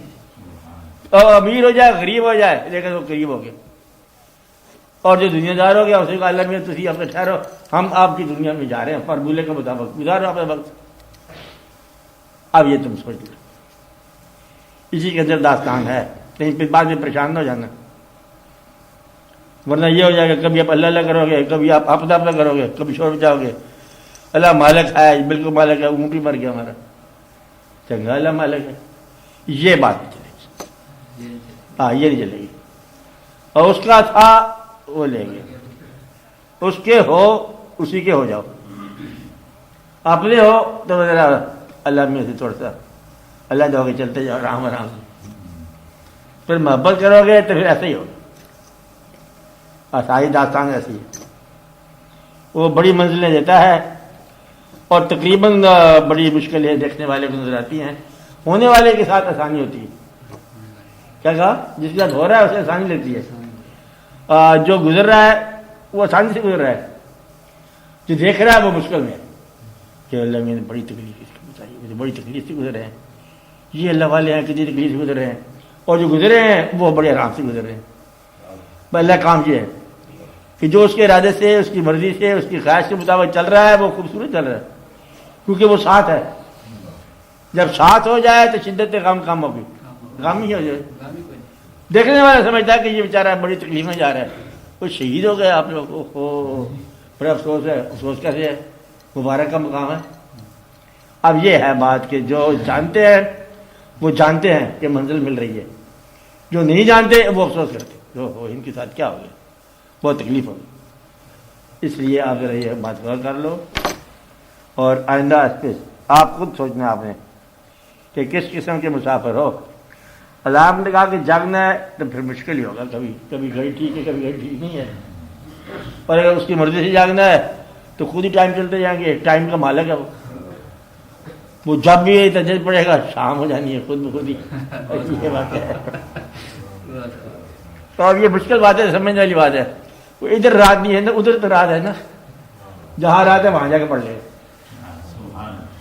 اور امیر ہو جائے غریب ہو جائے لیکن وہ قریب ہو گیا. اور جو دنیا دار ہو گیا اسے کہا اللہ میں تھی اپنے ٹھہرو, ہم آپ کی دنیا میں جا رہے ہیں, فارمولے کے مطابق گزارو اپنا وقت. اب یہ تم سوچ لو, اسی کے اندر داستان ہے. کہیں پھر بعد میں پریشان نہ ہو جانا, ورنہ یہ ہو جائے گا کبھی آپ اللہ اللہ کرو گے, کبھی آپ اپنا اپنا کرو گے, کبھی چھوڑ جاؤ گے. اللہ مالک ہے, بالکل مالک ہے, اونٹ ہی مر گیا ہمارا, چنگا اللہ مالک ہے. یہ بات نہیں چلے گی. ہاں یہ نہیں چلے گی. اور اس کا تھا وہ لیں گے. اس کے ہو اسی کے ہو جاؤ. اپنے ہو تو ذرا اللہ میں سے تھوڑا سا اللہ دو کے چلتے جاؤ آرام آرام سے. پھر محبت کرو گے تو پھر ایسے ہی ہوگا. آسائی داستان ایسی ہے. وہ بڑی منزلیں دیتا ہے اور تقریباً بڑی مشکلیں دیکھنے والے کو نظر آتی ہیں. ہونے والے کے ساتھ آسانی ہوتی ہے. کیا کہا؟ جس کے ساتھ ہو رہا ہے اسے آسانی لیتی ہے. جو گزر رہا ہے وہ آسانی سے گزر رہا ہے. جو دیکھ رہا ہے وہ مشکل میں ہے کہ اللہ میں نے بڑی تکلیف اس کو بتائی, مجھے بڑی تکلیف سے گزر رہے ہیں. یہ اللہ والے ہیں کتنی تکلیف سے گزر رہے ہیں, اور جو گزرے ہیں وہ بڑے آرام سے گزر رہے ہیں. اللہ کام یہ ہے کہ جو اس کے ارادے سے, اس کی مرضی سے, اس کی خواہش کے مطابق چل رہا ہے وہ خوبصورت چل رہا ہے, کیونکہ وہ ساتھ ہے. جب ساتھ ہو جائے تو شدت غم کم ہوگی, غم ہی ہو جائے. دیکھنے والا سمجھتا ہے کہ یہ بیچارہ بڑی تکلیف میں جا رہا ہے, وہ شہید ہو گیا. آپ لوگوں کو بڑا افسوس ہے. افسوس کیسے ہے؟ مبارک کا مقام ہے. اب یہ ہے بات کہ جو جانتے ہیں وہ جانتے ہیں کہ منزل مل رہی ہے, جو نہیں جانتے وہ افسوس کرتے جو ان کے ساتھ کیا ہو گیا, بہت تکلیف ہوگی. اس لیے آپ ذرا یہ بات غور کر لو اور آئندہ اس پہ آپ خود سوچنا آپ نے کہ کس قسم کے مسافر ہو. اللہ نے کہا کہ جاگنا ہے تو پھر مشکل ہی ہوگا. کبھی کبھی گھڑی ٹھیک ہے, کبھی گھڑی ٹھیک نہیں ہے. اور اگر اس کی مرضی سے جاگنا ہے تو خود ہی ٹائم چلتے جائیں گے. ٹائم کا مالک ہے وہ جب بھی تجربہ پڑے گا شام ہو جانی ہے خود بخود ہی. یہ بات ہے. تو اب یہ مشکل بات ہے, سمجھنے والی بات ہے. وہ ادھر رات نہیں ہے نا, ادھر تو رات ہے نا. جہاں رات ہے وہاں جا کے پڑھ لے.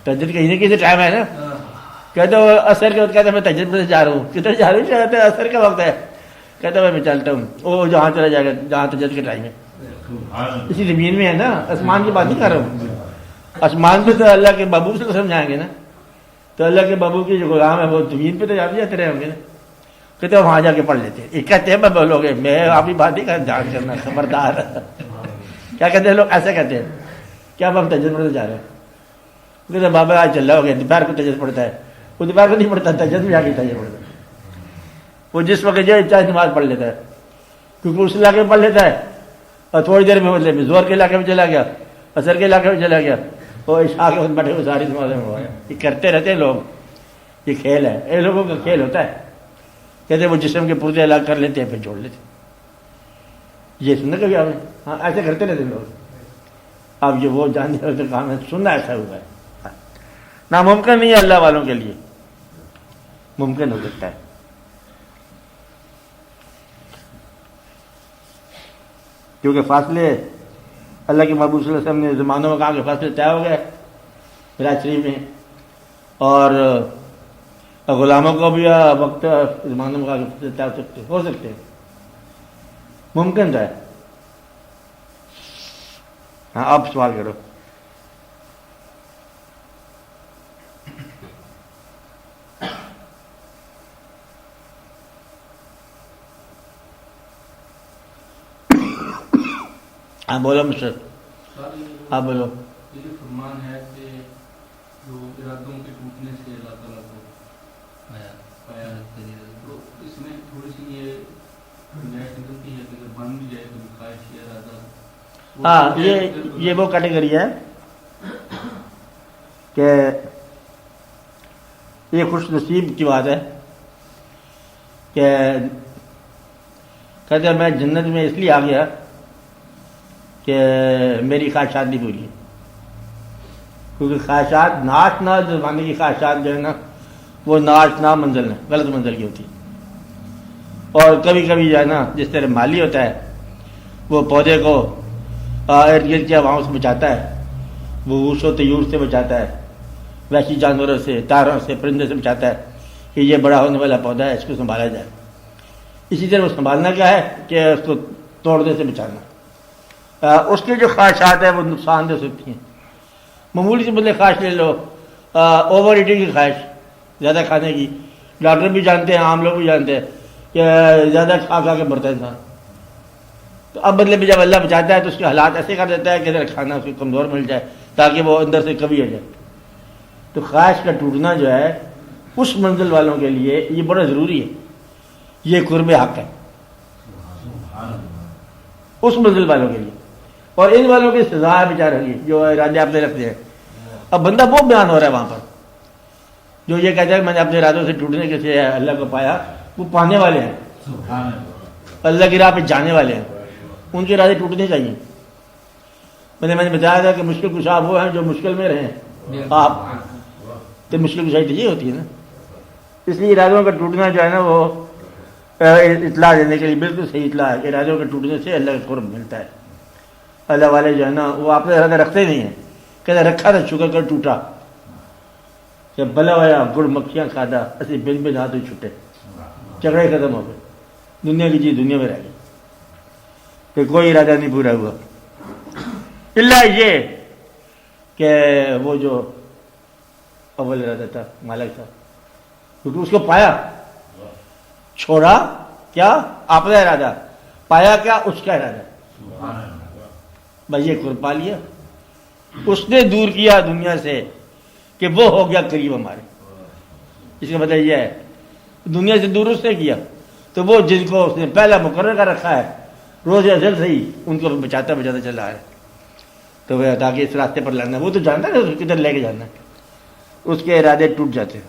تجربہ کہیں نہ کہیں ٹائم ہے نا. کہتے ہو اثر کے وقت کہتے میں تجربے سے جا رہا ہوں. کدھر جا رہے ہیں؟ کہتے اثر کا وقت ہے. کہتا میں چلتا ہوں. وہ جہاں چلا جائے گا جہاں تجربے کا ٹائم ہے. اسی زمین میں ہے نا, آسمان کی بات نہیں کر رہا ہوں. آسمان پہ تو اللہ کے محبوب سے سمجھائیں گے نا. تو اللہ کے محبوب کی جو غلام ہے وہ زمین پہ تو جاتے رہے ہوں گے نا. کہتے ہیں وہاں جا کے پڑھ لیتے ہیں. یہ کہتے ہیں میں بولو گے, میں آپ کی بات نہیں کر جان کرنا خبردار. کیا کہتے ہیں لوگ؟ ایسے کہتے ہیں کیا ہم تجربے سے جا رہے ہیں. کہتے ہیں بابا آج چل رہا ہو گیا, دوپہر کو تجربہ پڑتا ہے. وہ دوپہر کو نہیں پڑھتا, تجربہ میں آ کے تجربہ پڑتا ہے. وہ جس وقت جو چاہے نماز پڑھ لیتا ہے, کیونکہ اس علاقے میں پڑھ لیتا ہے. اور تھوڑی دیر میں مطلب زور کے علاقے میں چلا گیا, اثر کے علاقے میں چلا گیا, اور عشاء کے وقت بیٹھے ہوئے ساری نمازیں میں ہوا ہے. یہ کرتے رہتے ہیں لوگ. یہ کھیل ہے, یہ لوگوں کا کھیل ہوتا ہے. کہتے ہیں وہ جسم کے پردے الگ کر لیتے ہیں پھر چھوڑ لیتے. یہ سننا کبھی آپ نے؟ ہاں ایسے کرتے رہتے ہیں لوگ. اب یہ وہ جاننے والے کام ہے, سننا ایسا ہوا ہے. ناممکن نہیں ہے اللہ والوں کے لیے, ممکن ہو سکتا ہے. کیونکہ فاصلے اللہ کے محبوب صلی اللہ علیہ وسلم نے زمانوں میں کہا کہ فاصلے طے ہو گئے معراج شریف میں, اور غلاموں کو بھی وقت زمانوں میں کہا کہ فاصلے طے ہو سکتے ہیں, ممکن ہے. ہاں آپ سوال کرو. ہاں بولو مسٹر, ہاں بولو. یہ جو فرمان ہے کہ جو ارادوں کے ٹوٹنے سے اللہ تعالیٰ کو پایا تو اس میں تھوڑی سی یہ گنجائش نکلتی ہے کہ اگر بن بھی جائے تو خواہش یا ارادہ. ہاں یہ وہ کیٹیگری ہے کہ یہ خوش نصیب کی بات ہے کہ کہتے ہیں میں جنت میں اس لیے آ گیا کہ میری خواہشات نہیں پوری, کیونکہ خواہشات ناش نہ زمانے کی خواہشات جو ہے نا وہ ناش نہ منزل ہے, غلط منزل کی ہوتی. اور کبھی کبھی جو ہے نا جس طرح مالی ہوتا ہے وہ پودے کو ارد گرد کی ہواؤں سے بچاتا ہے, وہ اوس و طیور سے بچاتا ہے, وحشی جانوروں سے, تاروں سے, پرندے سے بچاتا ہے کہ یہ بڑا ہونے والا پودا ہے, اس کو سنبھالا جائے. اسی طرح وہ سنبھالنا کیا ہے کہ اس کو توڑنے سے بچانا. اس کی جو خواہشات ہیں وہ نقصان دہ سکتی ہیں. معمولی سے بدلے خواہش لے لو, اوور ایٹنگ کی خواہش, زیادہ کھانے کی. ڈاکٹر بھی جانتے ہیں, عام لوگ بھی جانتے ہیں کہ زیادہ کھا کے مرتا ہے انسان. تو اب بدلے میں جب اللہ بچاتا ہے تو اس کے حالات ایسے کر دیتا ہے کہ ذرا کھانا اس کو کمزور مل جائے تاکہ وہ اندر سے کبھی ہو جائے. تو خواہش کا ٹوٹنا جو ہے اس منزل والوں کے لیے یہ بڑا ضروری ہے. یہ قرب حق ہے. اس منزل والوں کے لیے، اور ان والوں کی سزا ہے بیچاروں کی جو ارادے اپنے رکھتے ہیں۔ اب بندہ وہ بیان ہو رہا ہے وہاں پر جو یہ کہتا ہے کہ میں نے اپنے ارادوں سے ٹوٹنے کے سے اللہ کو پایا، وہ پانے والے ہیں، سبحان اللہ۔ اللہ کی راہ پہ جانے والے ہیں، ان کے ارادے ٹوٹنے چاہیے۔ میں نے بتایا تھا کہ مشکل کشا وہ ہیں جو مشکل میں رہیں، آپ تو مشکل کشائی تو یہ ہوتی ہے نا۔ اس لیے ارادوں کا ٹوٹنا جو ہے نا وہ اطلاع دینے کے لیے بالکل صحیح اطلاع ہے کہ ارادوں کے ٹوٹنے سے اللہ کا قرب ملتا ہے۔ اللہ والے جو ہے نا وہ آپ نے ارادہ رکھتے نہیں ہیں، کہتے رکھا تھا شکر کر ٹوٹا، کہ بلا ہوا گڑ مکھیاں کھادا اسی بن بن ہاتھ چھٹے، جھگڑے ختم ہو گئے، دنیا کی چیز دنیا میں رہ گئی، کہ کوئی ارادہ نہیں پورا ہوا اللہ یہ کہ وہ جو اول ارادہ تھا مالک تھا، کیونکہ اس کو پایا، چھوڑا کیا اپنا ارادہ، پایا کیا اس کا ارادہ، بس یہ قرب پا لیا، اس نے دور کیا دنیا سے کہ وہ ہو گیا قریب ہمارے۔ اس کا مطلب یہ ہے دنیا سے دور اس نے کیا، تو وہ جن کو اس نے پہلا مقرر کر رکھا ہے روز ازل سے ہی ان کو بچاتا بچاتا چلا ہے، تو وہ تاکہ اس راستے پر لانا، وہ تو جانتا ہے کدھر لے کے جانا ہے، اس کے ارادے ٹوٹ جاتے ہیں۔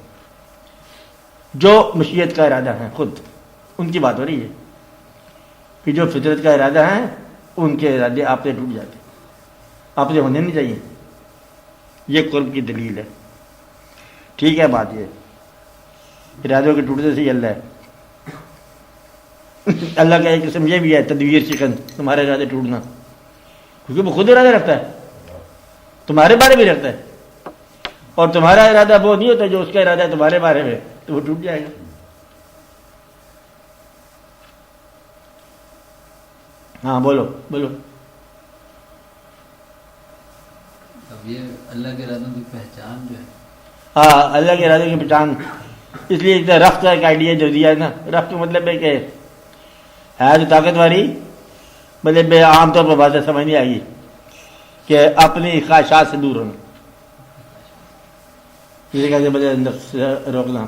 جو مشیت کا ارادہ ہے خود ان کی بات ہو رہی ہے کہ جو فطرت کا ارادہ ہے ان کے ارادے آپ سے ٹوٹ جاتے ہیں، آپ سے ہونے نہیں چاہیے، یہ قرب کی دلیل ہے۔ ٹھیک ہے، بات یہ ارادوں کے ٹوٹنے سے ہی اللہ ہے۔ اللہ کا ایک قسم یہ بھی ہے تدبیر شکن، تمہارے ارادے ٹوٹنا، کیونکہ وہ خود ارادہ رکھتا ہے، تمہارے بارے میں رکھتا ہے، اور تمہارا ارادہ وہ نہیں ہوتا جو اس کا ارادہ ہے تمہارے بارے میں، تو وہ ٹوٹ جائے گا۔ ہاں بولو بولو۔ اب یہ اللہ کے ارادوں کی پہچان جو ہے، ہاں اللہ کے ارادے کی پہچان، اس لیے رفت کا ایک آئیڈیا جو دیا ہے نا، رفت کا مطلب ہے کہ ہے جو طاقتوری، مطلب عام طور پر بات سمجھ نہیں آئے گی کہ اپنی خواہشات سے دور ہونا، جسے کہتے ہیں مطلب نفس روکنا،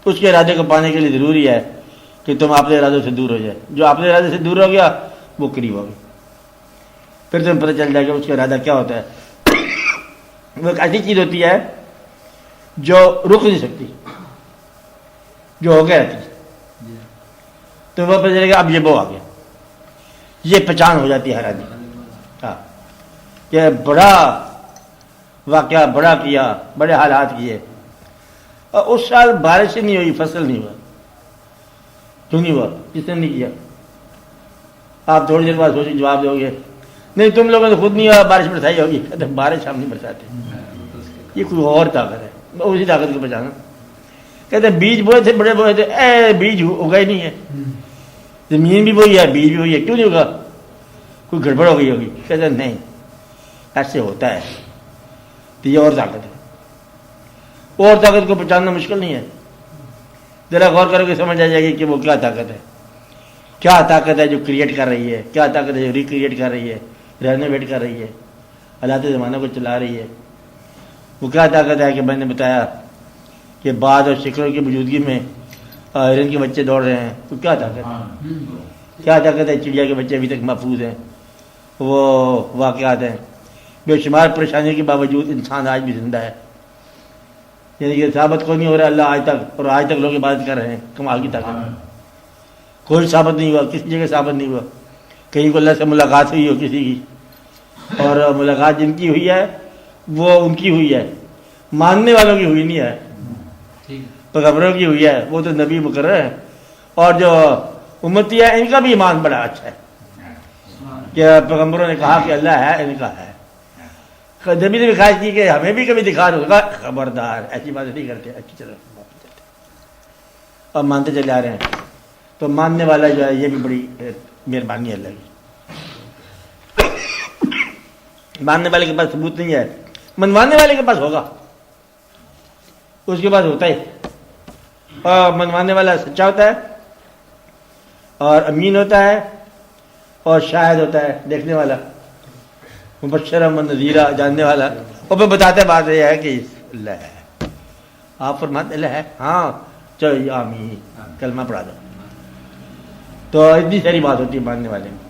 اس کے ارادے کو پانے کے لیے ضروری ہے کہ تم اپنے ارادوں سے دور ہو جائے۔ جو اپنے ارادے سے دور ہو گیا وہ قریب ہو گیا، پھر تمہیں پتہ چل جائے گا اس کا ارادہ کیا ہوتا ہے۔ وہ ایک ایسی چیز ہوتی ہے جو رک نہیں سکتی، جو ہو گیا رہتی، تو وہ پتہ چلے گا اب یہ وہ آ گیا، یہ پہچان ہو جاتی ہے ہر آدمی۔ ہاں کہ بڑا واقعہ بڑا کیا، بڑے حالات کیے، اور اس سال بارش نہیں ہوئی، فصل نہیں ہوا، کیوں نہیں ہوا؟ کس نے نہیں کیا؟ آپ تھوڑی دیر بعد سوچیں جواب دو گے نہیں تم لوگوں نے خود نہیں ہوا، بارش برسائی ہوگی، کہتے بارش ہم نہیں برساتے، یہ کوئی اور طاقت ہے، اسی طاقت کو بچانا۔ کہتے بیج بوئے تھے، بڑے بوئے تھے، بیج اگا ہی نہیں ہے، زمین بھی وہی ہے، بیج بھی وہی ہے، کیوں نہیں ہوگا؟ کوئی گڑبڑ ہو گئی ہوگی۔ کہتے نہیں ایسے ہوتا ہے، تو یہ اور طاقت ہے، اور طاقت کو پہچاننا مشکل نہیں ہے، ذرا غور کرو گے سمجھ آ جائے گی کہ وہ کیا طاقت ہے، کیا طاقت ہے جو کریٹ کر رہی ہے، کیا طاقت ہے جو ریکریٹ کر رہی ہے، رینوویٹ کر رہی ہے، حالات زمانہ کو چلا رہی ہے۔ وہ کیا طاقت ہے کہ میں نے بتایا کہ بعض اور شکروں کی موجودگی میں ہرن کے بچے دوڑ رہے ہیں، تو کیا طاقت ہے؟ کیا طاقت ہے چڑیا کے بچے ابھی تک محفوظ ہیں، وہ واقعات ہیں، بے شمار پریشانیوں کے باوجود انسان آج بھی زندہ ہے، یعنی کہ ثابت کوئی نہیں ہو رہا اللہ آج تک، اور آج تک لوگ عبادت کر رہے ہیں، کمال کی طاقت، کوئی ثابت نہیں ہوا، کسی جگہ ثابت نہیں ہوا، کہیں کو اللہ سے ملاقات ہوئی ہو کسی کی، اور ملاقات جن کی ہوئی ہے وہ ان کی ہوئی ہے، ماننے والوں کی ہوئی نہیں ہے، پیغمبروں کی ہوئی ہے، وہ تو نبی مقرر ہے، اور جو امتی ہے ان کا بھی ایمان بڑا اچھا ہے کہ پیغمبروں نے کہا کہ اللہ ہے، ان کا ہے، نبی نے بھی خواہش کی کہ ہمیں بھی کبھی دکھا دو گا، خبردار ایسی باتیں نہیں کرتے، اچھی چلو اور مانتے چلے آ رہے ہیں۔ تو ماننے والا جو ہے یہ بھی بڑی مہربانی ہے اللہ کی، ماننے والے کے پاس ثبوت نہیں ہے، منوانے والے کے پاس ہوگا، اس کے پاس ہوتا ہے، اور منوانے والا سچا ہوتا ہے اور امین ہوتا ہے اور شاہد ہوتا ہے، دیکھنے والا، مبشرا و نذیرا، جاننے والا، اور پھر بتاتے بات یہ ہے کہ اللہ ہے، آپ فرماتے اللہ ہے، ہاں چلو آمین کلمہ پڑھا دو، تو اتنی ساری بات ہوتی ہے ماننے والے میں۔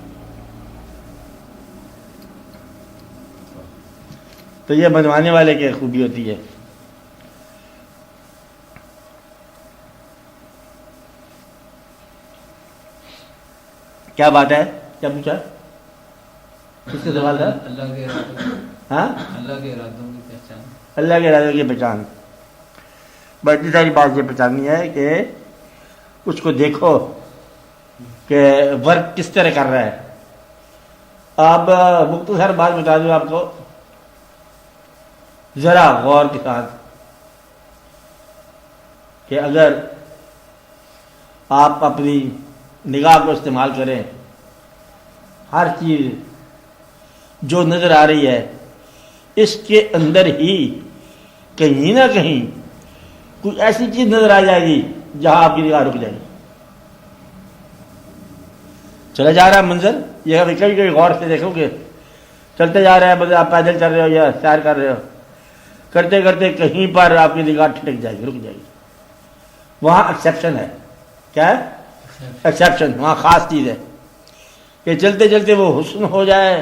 تو یہ بنوانے والے کی خوبی ہوتی ہے. کیا بات ہے؟ کیا پوچھا؟ کس سے سوال تھا؟ اللہ کے ارادوں، ہاں، اللہ کے ارادوں کی پہچان. اللہ کے ارادوں کی پہچان. بڑی ساری بات یہ پہچاننی ہے کہ اس کو دیکھو کہ ورک کس طرح کر رہا ہے. اب مختصر بات بتا دوں آپ کو ذرا غور کے ساتھ کہ اگر آپ اپنی نگاہ کو استعمال کریں، ہر چیز جو نظر آ رہی ہے اس کے اندر ہی کہیں نہ کہیں کوئی ایسی چیز نظر آ جائے گی جہاں آپ کی نگاہ رک جائے گی. چلا جا رہا ہے منظر، یہ کبھی کبھی غور سے دیکھو گے، چلتے جا رہے ہیں، بس آپ پیدل چل رہے ہو یا سیر کر رہے ہو، کرتے کرتے کہیں پر آپ کی نگاہ ٹھٹک جائے گی، رک جائے گی. وہاں ایکسیپشن ہے. کیا ہے؟ ایکسیپشن. وہاں خاص چیز ہے کہ چلتے چلتے وہ حسن ہو جائے،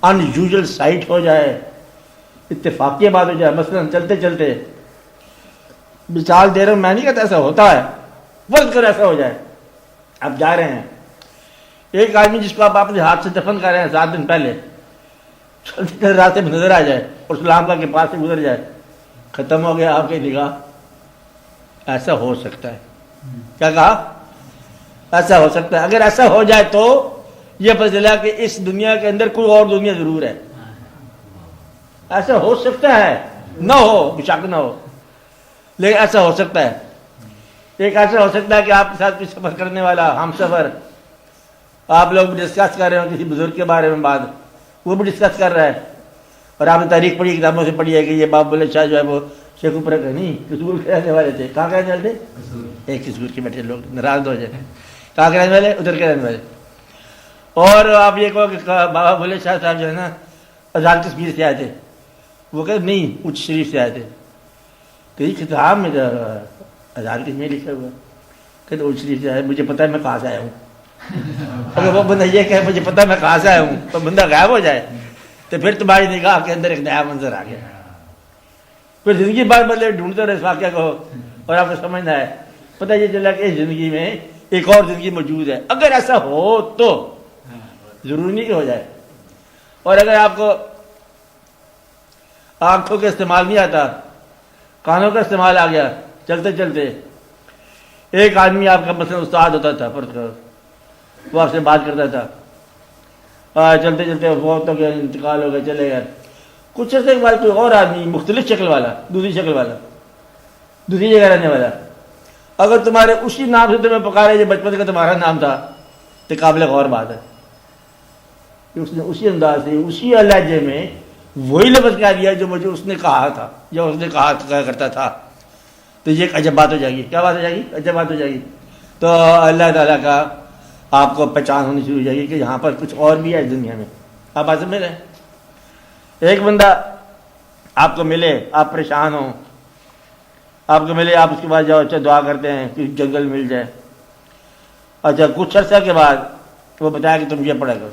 ان یوزل سائٹ ہو جائے، اتفاقی بات ہو جائے. مثلا چلتے چلتے مثال دے رہا ہوں، میں نہیں کہتا ایسا ہوتا ہے، فرض کر ایسا ہو جائے. آپ جا رہے ہیں، ایک آدمی جس کو آپ اپنے ہاتھ سے دفن کر رہے ہیں 7 دن پہلے، چلتے چلتے راستے میں نظر آ جائے اور سلام کا کے پاس سے گزر جائے، ختم ہو گیا آپ کی نگاہ. ایسا ہو سکتا ہے. کیا کہا؟ ایسا ہو سکتا ہے. اگر ایسا ہو جائے تو یہ پتہ چلا کہ اس دنیا کے اندر کوئی اور دنیا ضرور ہے. ایسا ہو سکتا ہے، نہ ہو بشک نہ ہو، لیکن ایسا ہو سکتا ہے. ایک ایسا ہو سکتا ہے کہ آپ کے ساتھ کوئی سفر کرنے والا ہم سفر، آپ لوگ ڈسکس کر رہے ہو کسی بزرگ کے بارے میں، بات وہ بھی ڈسکس کر رہا ہے، اور آپ نے تاریخ پڑھی، کتابوں سے پڑھی ہے کہ یہ باب بلے شاہ جو ہے وہ شیخ اوپر کا نہیں قصور کے رہنے والے تھے. کہاں کے رہنے والے تھے؟ ایک قصور کے بیٹھے لوگ ناراض ہو جائے. کہاں کے رہنے والے؟ ادھر کے رہنے والے. اور آپ یہ کہو کہ بابا بلے شاہ صاحب جو ہے نا اذان کشمیر سے آئے تھے، وہ کہ نہیں اچ شریف سے آئے تھے. کئی کتاب میں اذان کشمیر لکھا ہوا کہ اچ شریف سے آئے. مجھے پتا ہے میں کہاں سے آیا ہوں. اگر وہ بندہ یہ کہ مجھے پتا ہے میں کہاں سے آیا ہوں تو بندہ غائب ہو جائے تو پھر تمہاری نگاہ کے اندر ایک نیا منظر آ گیا. پھر زندگی بار بدلے ڈھونڈتے رہے اس واقعہ کو، اور آپ کو سمجھنا ہے پتہ یہ چلا کہ اس زندگی میں ایک اور زندگی موجود ہے. اگر ایسا ہو تو ضروری نہیں کہ ہو جائے. اور اگر آپ کو آنکھوں کا استعمال نہیں آتا، کانوں کا استعمال آ گیا، چلتے چلتے ایک آدمی آپ کا مثلا استاد ہوتا تھا، فرض کرو وہ آپ سے بات کرتا تھا، چلتے چلتے فوت ہو گیا، انتقال ہو گیا، چلے گئے. کچھ عرصے کے بعد کوئی اور آدمی مختلف شکل والا، دوسری شکل والا، دوسری جگہ رہنے والا، اگر تمہارے اسی نام سے تمہیں پکارے جو بچپن کا تمہارا نام تھا تو قابل غور بات ہے کہ اس نے اسی انداز سے اسی لہجے میں وہی لفظ کہہ دیا جو مجھے اس نے کہا تھا، جو اس نے کہا کرتا تھا. تو یہ ایک عجب بات ہو جائے گی. کیا بات ہو جائے گی؟ عجب بات ہو جائے گی. تو اللہ تعالیٰ کا آپ کو پہچان ہونی شروع ہو جائے گی کہ یہاں پر کچھ اور بھی ہے اس دنیا میں. آپ بات سمجھ رہے ہیں؟ ایک بندہ آپ کو ملے، آپ پریشان ہوں، آپ کو ملے، آپ اس کے بعد جاؤ، اچھا دعا کرتے ہیں کہ جنگل مل جائے. اچھا کچھ عرصہ کے بعد وہ بتایا کہ تم یہ پڑھا کرو.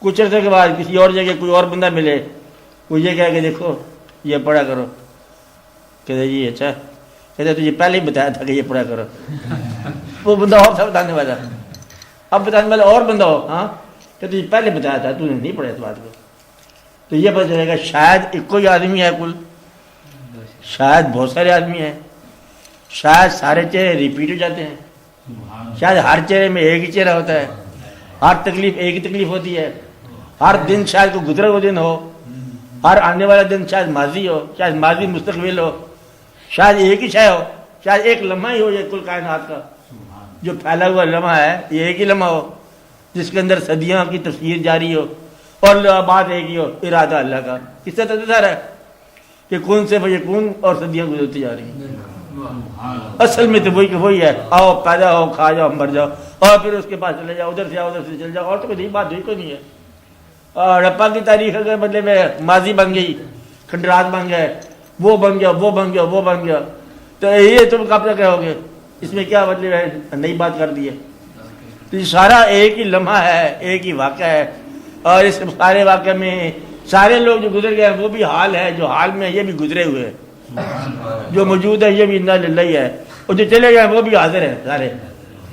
کچھ عرصے کے بعد کسی اور جگہ کوئی اور بندہ ملے، وہ یہ کہے کہ دیکھو یہ پڑھا کرو. کہتے جی اچھا، کہتے تجھے پہلے ہی بتایا تھا کہ یہ پڑھا کرو. وہ بندہ اور تھا بتانے والا، اب بتانے والا اور بندہ ہو، ہاں کہ تجھے پہلے بتایا تھا، تو نے نہیں پڑھا اس بات کو. تو یہ پتہ چلے گا شاید ایک کوئی آدمی ہے کل، شاید بہت سارے آدمی ہیں، شاید سارے چہرے ریپیٹ ہو جاتے ہیں، شاید ہر چہرے میں ایک ہی چہرہ ہوتا ہے، ہر تکلیف ایک ہی تکلیف ہوتی ہے، ہر دن شاید کوئی گزرا ہوا دن ہو، ہر آنے والا دن شاید ماضی ہو، شاید ماضی مستقبل ہو، شاید ایک ہی شے ہو، شاید ایک لمحہ ہی ہو یہ کل کائنات کا جو پھیلا ہوا لمحہ ہے، یہ ایک ہی لمحہ ہو جس کے اندر صدیوں کی تفسیر جاری ہو اور بات ایک ہی ہو، ارادہ اللہ کا. کس سے تصور ہے کہ کون سے بجے کون اور صدیاں گزرتی جا رہی ہیں. اصل میں تو وہی کہ وہی ہے، آؤ پیدا ہو، کھا جاؤ، مر جاؤ، اور پھر اس کے پاس چلے جاؤ، ادھر سے آؤ، ادھر سے چل جاؤ، اور تو کوئی بات ہوئی کوئی نہیں ہے. اور رپا کی تاریخ کے بدلے میں ماضی بن گئی، کھنڈرات بن گئے، وہ بن گیا، وہ بن گیا، وہ بن گیا. تو یہ تم کب تک رہو گے؟ اس میں کیا مطلب ہے؟ نئی بات کر دی ہے. تو یہ سارا ایک ہی لمحہ ہے، ایک ہی واقعہ ہے، اور اس سارے واقعے میں سارے لوگ جو گزر گئے وہ بھی حال ہے جو حال میں یہ بھی گزرے ہوئے ہیں، جو موجود ہے یہ بھی انا للہ ہے، اور جو چلے گئے وہ بھی حاضر ہیں سارے.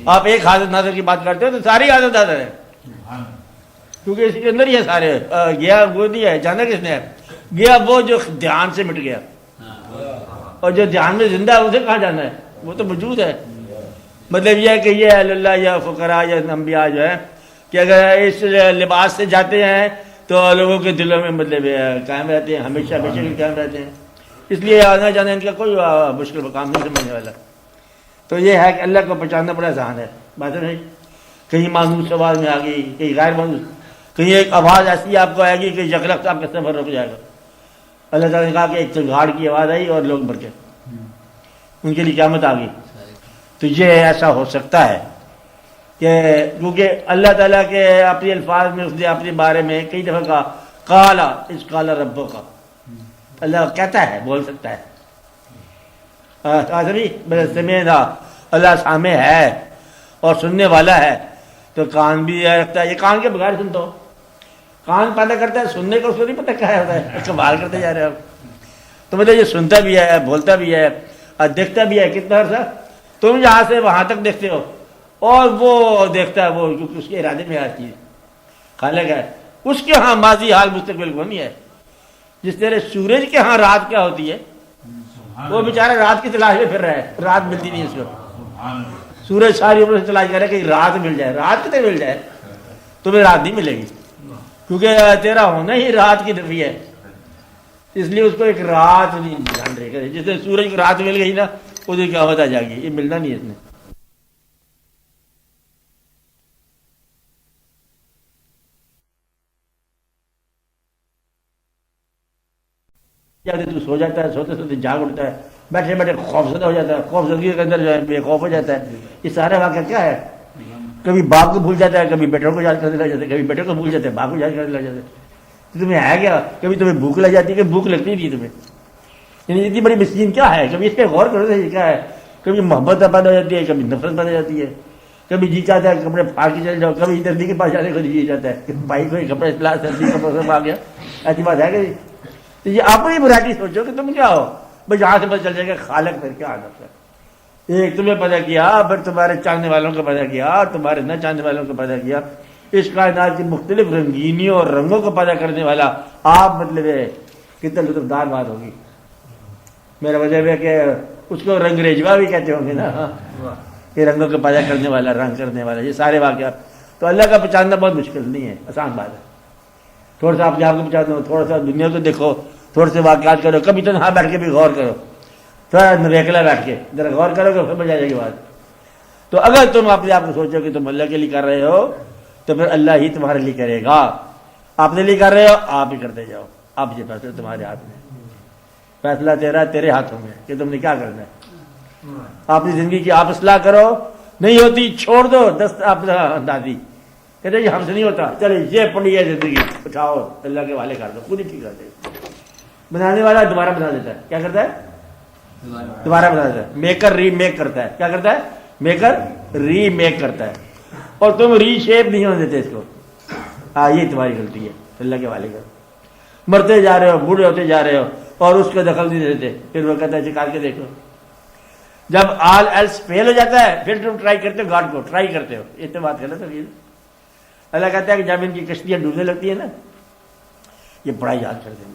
آپ ایک حاضر ناظر کی بات کرتے ہو تو ساری حاضر ناظر ہیں، کیونکہ اس کے اندر ہی ہے سارے. گیا وہ نہیں ہے، جانا کس نے ہے؟ گیا وہ جو دھیان سے مٹ گیا، اور جو دھیان میں زندہ ہے اسے کہاں جانا ہے؟ وہ تو موجود ہے. مطلب یہ ہے کہ یہ اللہ یا فقراء یا انبیاء جو ہے کہ اگر اس لباس سے جاتے ہیں تو لوگوں کے دلوں میں مطلب قائم رہتے ہیں، ہمیشہ ہمیشہ کے قائم رہتے ہیں. اس لیے آنا جانا ان کا کوئی مشکل مقام نہیں سمجھنے والا. تو یہ ہے کہ اللہ کو پہچاننا بڑا آسان ہے. بات نہیں کہیں مانوس آواز میں آ گئی، کہیں غیر مانوس، کہیں ایک آواز ایسی آپ کو آئے گی کہ یکلخت آپ کا سفر رک جائے گا. اللہ تعالیٰ نے کہا کہ ایک چنگاڑ کی آواز آئی اور لوگ مر گئے، ان کے لیے قیامت آ گئی. تو یہ ایسا ہو سکتا ہے کہ کیونکہ اللہ تعالیٰ کے اپنے الفاظ میں اس نے اپنے بارے میں کئی دفعہ کہا قالا اس قالا ربو کا، اللہ کہتا ہے، بول سکتا ہے. سمیع اللہ سامع ہے اور سننے والا ہے، تو کان بھی رکھتا ہے. یہ کان کے بغیر سنتا ہو، کان پیدا کرتا ہے سننے کو، اس کو نہیں پتہ کیا ہوتا ہے، کمال کرتے جا رہے ہو. تو مطلب یہ سنتا بھی ہے، بولتا بھی ہے اور دیکھتا بھی ہے. کتنا عرصہ تم یہاں سے وہاں تک دیکھتے ہو اور وہ دیکھتا ہے، وہ کیونکہ اس کے ارادے میں ہر چیز خالق ہے. اس کے ہاں ماضی حال مستقبل کو نہیں ہے. جس طرح سورج کے ہاں رات کیا ہوتی ہے، وہ بیچارہ رات کی تلاش میں پھر رہا ہے، رات ملتی نہیں اس کو. سورج ساری عمر سے تلاش کر رہا ہے کہ رات مل جائے. رات کتنے مل جائے؟ تمہیں رات نہیں ملے گی، کیونکہ تیرا ہونا ہی رات کی نفی ہے. اس لیے اس کو ایک رات نہیں جان رہے. جس طرح سورج کو رات مل گئی نا، اس کی قیامت آ جائے گی. یہ ملنا نہیں ہے اس نے. تو سو جاتا ہے، سوتے سوتے جاگ اٹھتا ہے، بیٹھے بیٹھے خوف زدہ ہو جاتا ہے، خوف زدگی کے اندر جو ہے بے خوف ہو جاتا ہے. یہ سارا واقعہ کیا ہے؟ کبھی باپ کو بھول جاتا ہے، کبھی بیٹوں کو یاد کرنے لگ جاتا ہے، کبھی بیٹوں کو بھول جاتا ہے، باپ کو یاد کرنے لگ جاتا ہے. تمہیں ہے کیا؟ کبھی تمہیں بھوک لگ جاتی ہے کہ بھوک لگتی نہیں تمہیں. یعنی اتنی بڑی مسکین کیا ہے؟ کبھی اس پہ غور کرو تو یہ کیا ہے؟ کبھی محبت پیدا ہو جاتی ہے، کبھی نفرت پیدا ہو جاتی ہے، کبھی جی چاہتا ہے کپڑے پھاڑ کے چلے جاؤ، کبھی دردی کے پاس جانے کو جی چاہتا ہے کہ بھائی کوئی کپڑے اطلاع سردی کپڑوں سے آ گیا. ایسی بات ہے کہ تو یہ اپنی برائٹی سوچو کہ تم کیا ہو. بس یہاں سے پتہ چل جائے گا خالق پھر کیا آنا ہے. ایک تمہیں پیدا کیا، پھر تمہارے چاہنے والوں کو پیدا کیا، تمہارے نہ چاہنے والوں کو پیدا کیا. اس کائنات کی مختلف رنگینیوں اور رنگوں کو پیدا کرنے والا آپ. مطلب ہے کتنا لطف دار بات ہوگی. میرا مطلب ہے کہ اس کو رنگ ریجوا بھی کہتے ہوں گے نا، کہ رنگوں کو پیدا کرنے والا، رنگ کرنے والا. یہ سارے واقعات تو اللہ کا پہچاننا بہت مشکل نہیں ہے، آسان بات ہے. تھوڑا سا اپنے آپ کو پہچانو، تھوڑا سا دنیا کو دیکھو، تھوڑے سے واقعات کرو، کبھی تنہا بیٹھ کے بھی غور کرو، تھوڑا اکیلا بیٹھ کے ذرا غور کرو گے سمجھ آ جائے گی بات. تو اگر تم اپنے آپ کو سوچو کہ تم اللہ کے لیے کر رہے ہو تو پھر اللہ ہی تمہارے لیے کرے گا. اپنے لیے کر رہے ہو آپ ہی کرتے جاؤ. اب یہ فیصلہ تمہارے ہاتھ میں، فیصلہ تیرے ہاتھوں میں کہ تم نے کیا کرنا ہے. اپنی زندگی کی آپ اصلاح کرو، نہیں ہوتی چھوڑ دو. دست اپنا اندازی کہتے ہیں ہم سے نہیں ہوتا، چلے یہ پڑی ہے زندگی، اٹھاؤ اللہ کے والے کر دو، خود ہی ٹھیک کر دے. بنانے والا دوبارہ بنا دیتا ہے. کیا کرتا ہے؟ دوبارہ بنا دیتا ہے. میکر ری میک کرتا ہے. کیا کرتا ہے؟ میکر ری میک کرتا ہے. اور تم ری شیپ نہیں ہونے دیتے اس کو. یہ تمہاری غلطی ہے. اللہ کے والے کرو. مرتے جا رہے ہو، بوڑھے ہوتے جا رہے ہو اور اس کو دخل نہیں دیتے. پھر وہ کہتا ہے چکار کے دیکھو. جب آل ایلس فیل ہو جاتا ہے پھر تم ٹرائی کرتے ہو، گاڈ کو ٹرائی کرتے ہو. یہ تو بات غلط ہوگی. اللہ کہتا ہے کہ جب ان کی کشتیاں ڈوبنے لگتی ہیں نا، یہ بڑا یاد کرتے ہیں،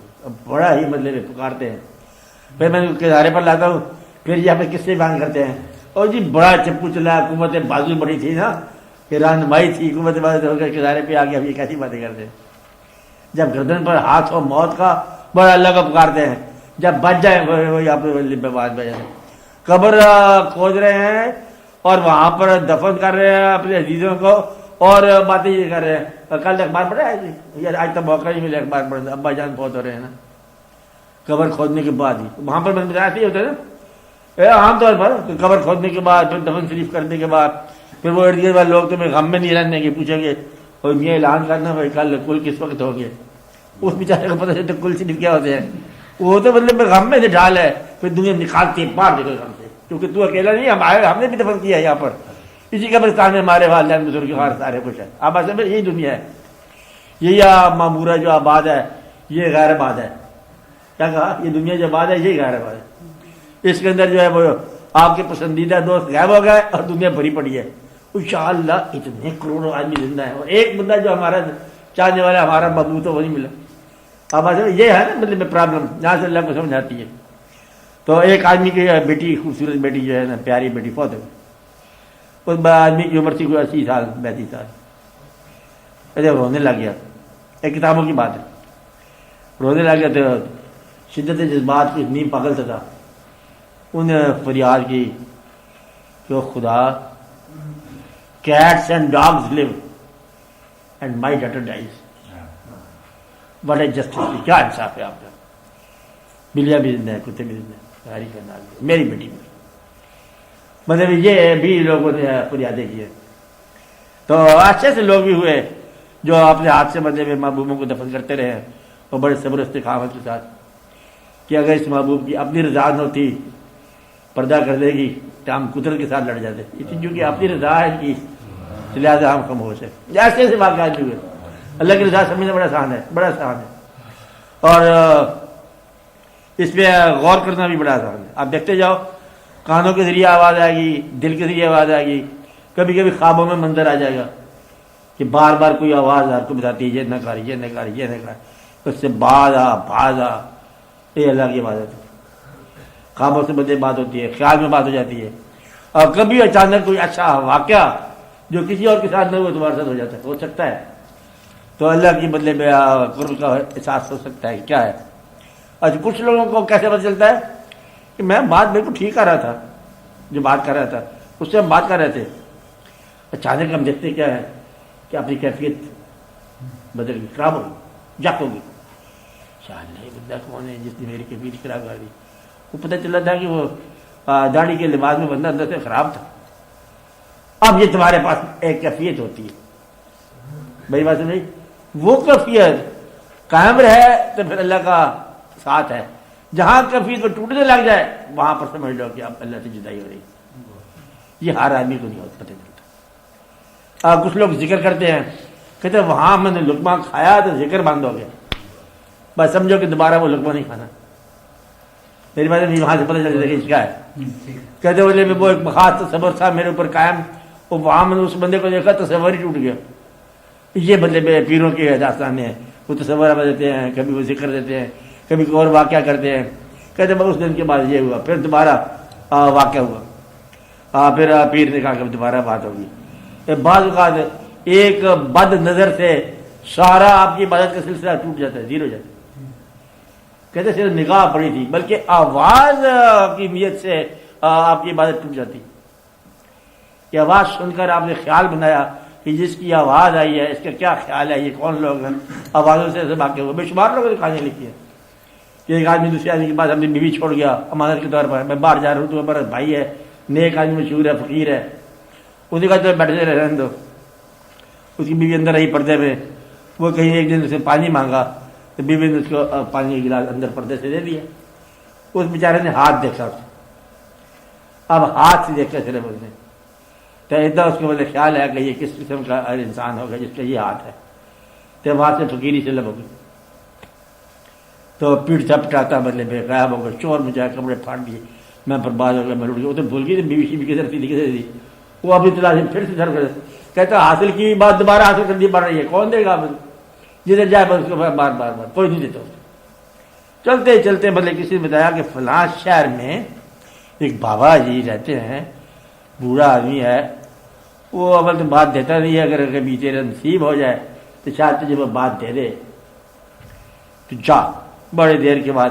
بڑا ہی مطلب پکارتے ہیں. پھر میں کنارے پر لاتا ہوں، پھر یہاں پہ قصے بیان کرتے ہیں. اور جی بڑا چپو چلا، حکومت بازو بڑی تھی نا، کہ رہنمائی تھی، حکومت بازو ہو کر کنارے پہ آ گیا. اب یہ کیسی باتیں کرتے ہیں؟ جب گردن پر ہاتھ ہو موت کا، بڑا اللہ کو پکارتے ہیں. جب بچ جائے وہ یہاں پہ بات بجائے قبر کھود رہے ہیں اور وہاں پر دفن کر رہے ہیں اپنے عزیزوں کو اور باتیں یہ کر رہے ہیں. کل اخبار پڑھا ہے جی؟ آج تک موقع نہیں ملا اخبار پڑھنے. ابا جان بہت ہو رہے ہیں نا قبر کھودنے کے بعد ہی. وہاں پر ایسے ہی ہوتا ہے نا عام طور پر، قبر کھودنے کے بعد پھر دفن شریف کرنے کے بعد پھر وہ ارد گرد والے لوگ تمہیں غم میں نہیں رہنے کے پوچھیں گے اور یہ اعلان کرنا بھائی کل کل کس وقت ہو گیا. اس بیچارے کو پتہ چلتا کل شریف کیا ہوتے ہیں. وہ تو مطلب غم میں سے ڈھال ہے. پھر دنیا نکالتی ہے باہر نکل غم سے، کیونکہ تو اکیلا نہیں، ہم نے بھی دفن کیا ہے یہاں پر اسی قبرستان میں. ہمارے والدین بزرگ سارے کچھ ہے. اب اصل میں یہی دنیا ہے. یہی معمورہ جو آباد ہے یہ غیر آباد ہے. کیا کہا؟ یہ دنیا جو آباد ہے یہی غیر آباد ہے. اس کے اندر جو ہے وہ آپ کے پسندیدہ دوست غائب ہو گئے اور دنیا بھری پڑی ہے. انشاءاللہ اتنے کروڑوں آدمی زندہ ہے اور ایک بندہ جو ہمارا چاہنے والا ہمارا محبوب تو وہ نہیں ملا. اب یہ ہے نا مطلب پرابلم یہاں سے اللہ کو سمجھ آتی ہے. تو ایک آدمی کی بیٹی خوبصورت بیٹی جو ہے نا پیاری بیٹی فوت ہو گئی. اس آدمی کی عمر تھی کوئی 80 سال 32 سال. جب رونے لگ گیا, ایک کتابوں کی بات ہے, رونے لگ گیا تو شدت جذبات کی نیم پاگل تھا. انہیں فریاد کی کہ خدا cats and dogs live and my daughter dies. What a justice. کیا انصاف ہے آپ کا. بلیاں بھی زندہ ہیں, کتے بھی زندہ ہیں, ساری کرنا میری بیٹی میں. مطلب یہ بھی لوگوں نے فریادیں کی ہے. تو اچھے سے لوگ بھی ہوئے جو اپنے ہاتھ سے بندے ہوئے محبوبوں کو دفن کرتے رہے اور بڑے صبر استقامت کے ساتھ کہ اگر اس محبوب کی اپنی رضا نہ ہوتی پردہ کر دے گی تو ہم قدرت کے ساتھ لڑ جاتے. چونکہ اپنی رضا ہے کہ لہٰذا ہم خاموش ہیں. ایسے ایسے واقعات بھی ہوئے. اللہ کی رضا سمجھنا بڑا آسان ہے, بڑا آسان ہے, اور اس پہ غور کرنا بھی بڑا آسان ہے. آپ دیکھتے جاؤ, کانوں کے ذریعے آواز آئے گی, دل کے ذریعے آواز آئے گی, کبھی کبھی خوابوں میں منظر آ جائے گا کہ بار بار کوئی آواز آپ کو بتاتی ہے یہ نہ کر, یہ نہ کر, یہ نہ کر. اس سے باز آ یہ اللہ کی عبادت ہے. خوابوں سے بدلے بات ہوتی ہے, خیال میں بات ہو جاتی ہے, اور کبھی اچانک کوئی اچھا واقعہ جو کسی اور کے ساتھ نہ ہو تمہارے ساتھ ہو جاتا ہے, ہو سکتا ہے. تو اللہ کی بدلے میں قرب کا احساس ہو سکتا ہے. کیا ہے اچھا, کچھ لوگوں کو کیسے پتہ چلتا ہے کہ میں بات بالکل ٹھیک کر رہا تھا, جو بات کر رہا تھا اس سے ہم بات کر رہے تھے, اچانک ہم دیکھتے کیا ہے کہ اپنی کیفیت بدل گئی, خراب ہو گئی, جک ہو گئی. یہ بندہ کون ہے جس نے میری کیفیت خراب کر دی؟ وہ پتہ چلا تھا کہ وہ داڑھی کے لباس میں بندہ اندر سے خراب تھا. اب یہ تمہارے پاس ایک کیفیت ہوتی ہے, بھائی بات نہیں, وہ کیفیت قائم رہے تو پھر اللہ کا ساتھ ہے. جہاں کیفیت کو ٹوٹنے لگ جائے وہاں پر سمجھ لو کہ اب اللہ سے جدائی ہو رہی. یہ ہر آدمی کو نہیں پتہ چلتا. کچھ لوگ ذکر کرتے ہیں, کہتے ہیں وہاں میں نے لقمہ کھایا تو ذکر بند ہو گیا, بس سمجھو کہ دوبارہ وہ لقمہ نہیں کھانا. میری بات نہیں, وہاں سے پتہ چل جائے کیا ہے. کہتے بولے وہ ایک خاص تصور تھا میرے اوپر قائم, وہ وہاں میں نے اس بندے کو دیکھا تصور ہی ٹوٹ گیا. یہ بندے میں پیروں کے داستان ہیں, وہ تصور دیتے ہیں, کبھی وہ ذکر دیتے ہیں, کبھی کوئی اور واقعہ کرتے ہیں. کہتے بس اس دن کے بعد یہ ہوا, پھر دوبارہ واقعہ ہوا, پھر پیر نے کہا کہ دوبارہ بات ہوگی. بعض اوقات ایک بد نظر سے سارا آپ کی عبادت کا سلسلہ ٹوٹ جاتا ہے, زیرو ہو جاتا ہے. کہتے صرف نگاہ پڑی تھی, بلکہ آواز کی نیت سے آپ کی عبادت ٹوٹ جاتی. یہ آواز سن کر آپ نے خیال بنایا کہ جس کی آواز آئی ہے اس کا کیا خیال ہے, یہ کون لوگ ہیں, آوازوں سے واقع ہوئے. بے شمار لوگوں نے کہانی لکھی ہے کہ ایک آدمی دوسرے آدمی کے بعد اپنی بیوی چھوڑ گیا امانت کے طور پر, میں باہر جا رہا ہوں, تو ہمارا بھائی ہے, نیک آدمی, مشہور ہے, فقیر ہے. اس نے کہا تو بیٹھے رہنے دو. اس کی بیوی اندر رہی پردے میں. وہ کہیں ایک دن اسے پانی مانگا تو بیوی نے اس کو پانی کا گلاس اندر پردے سے دے دیا. اس بیچارے نے ہاتھ دیکھا, اب ہاتھ سے دیکھ کر صرف اس نے تو اتنا اس کو بولے خیال ہے کہ یہ کس قسم کا انسان ہوگا جس کا یہ ہاتھ ہے. تو وہاں سے فقیری سے لب ہو گئی, تو پیٹ جھپٹاتا مطلب غائب ہو گیا, چور مجھے کپڑے پھاڑ دیے, میں برباد ہو گیا, میں لوٹ گیا. وہ تو بھول گئی بیوی شیوی کدھر تھی کدھر تھی. وہ اپنی تلاش میں پھر سے سر کر کہتا حاصل کی بات دوبارہ حاصل کرنی پڑ رہی ہے, کون دے گا جدھر جائے بس اس کو بار بار بار کوئی نہیں دیتا. چلتے چلتے مطلب کسی نے بتایا کہ فلاں شہر میں ایک بابا جی رہتے ہیں, بوڑھا آدمی ہے, وہ اول تو بات دیتا نہیں ہے, اگر کبھی تیرے نصیب ہو جائے تو شاید تجھے وہ بات دے دے. تو جا. بڑے دیر کے بعد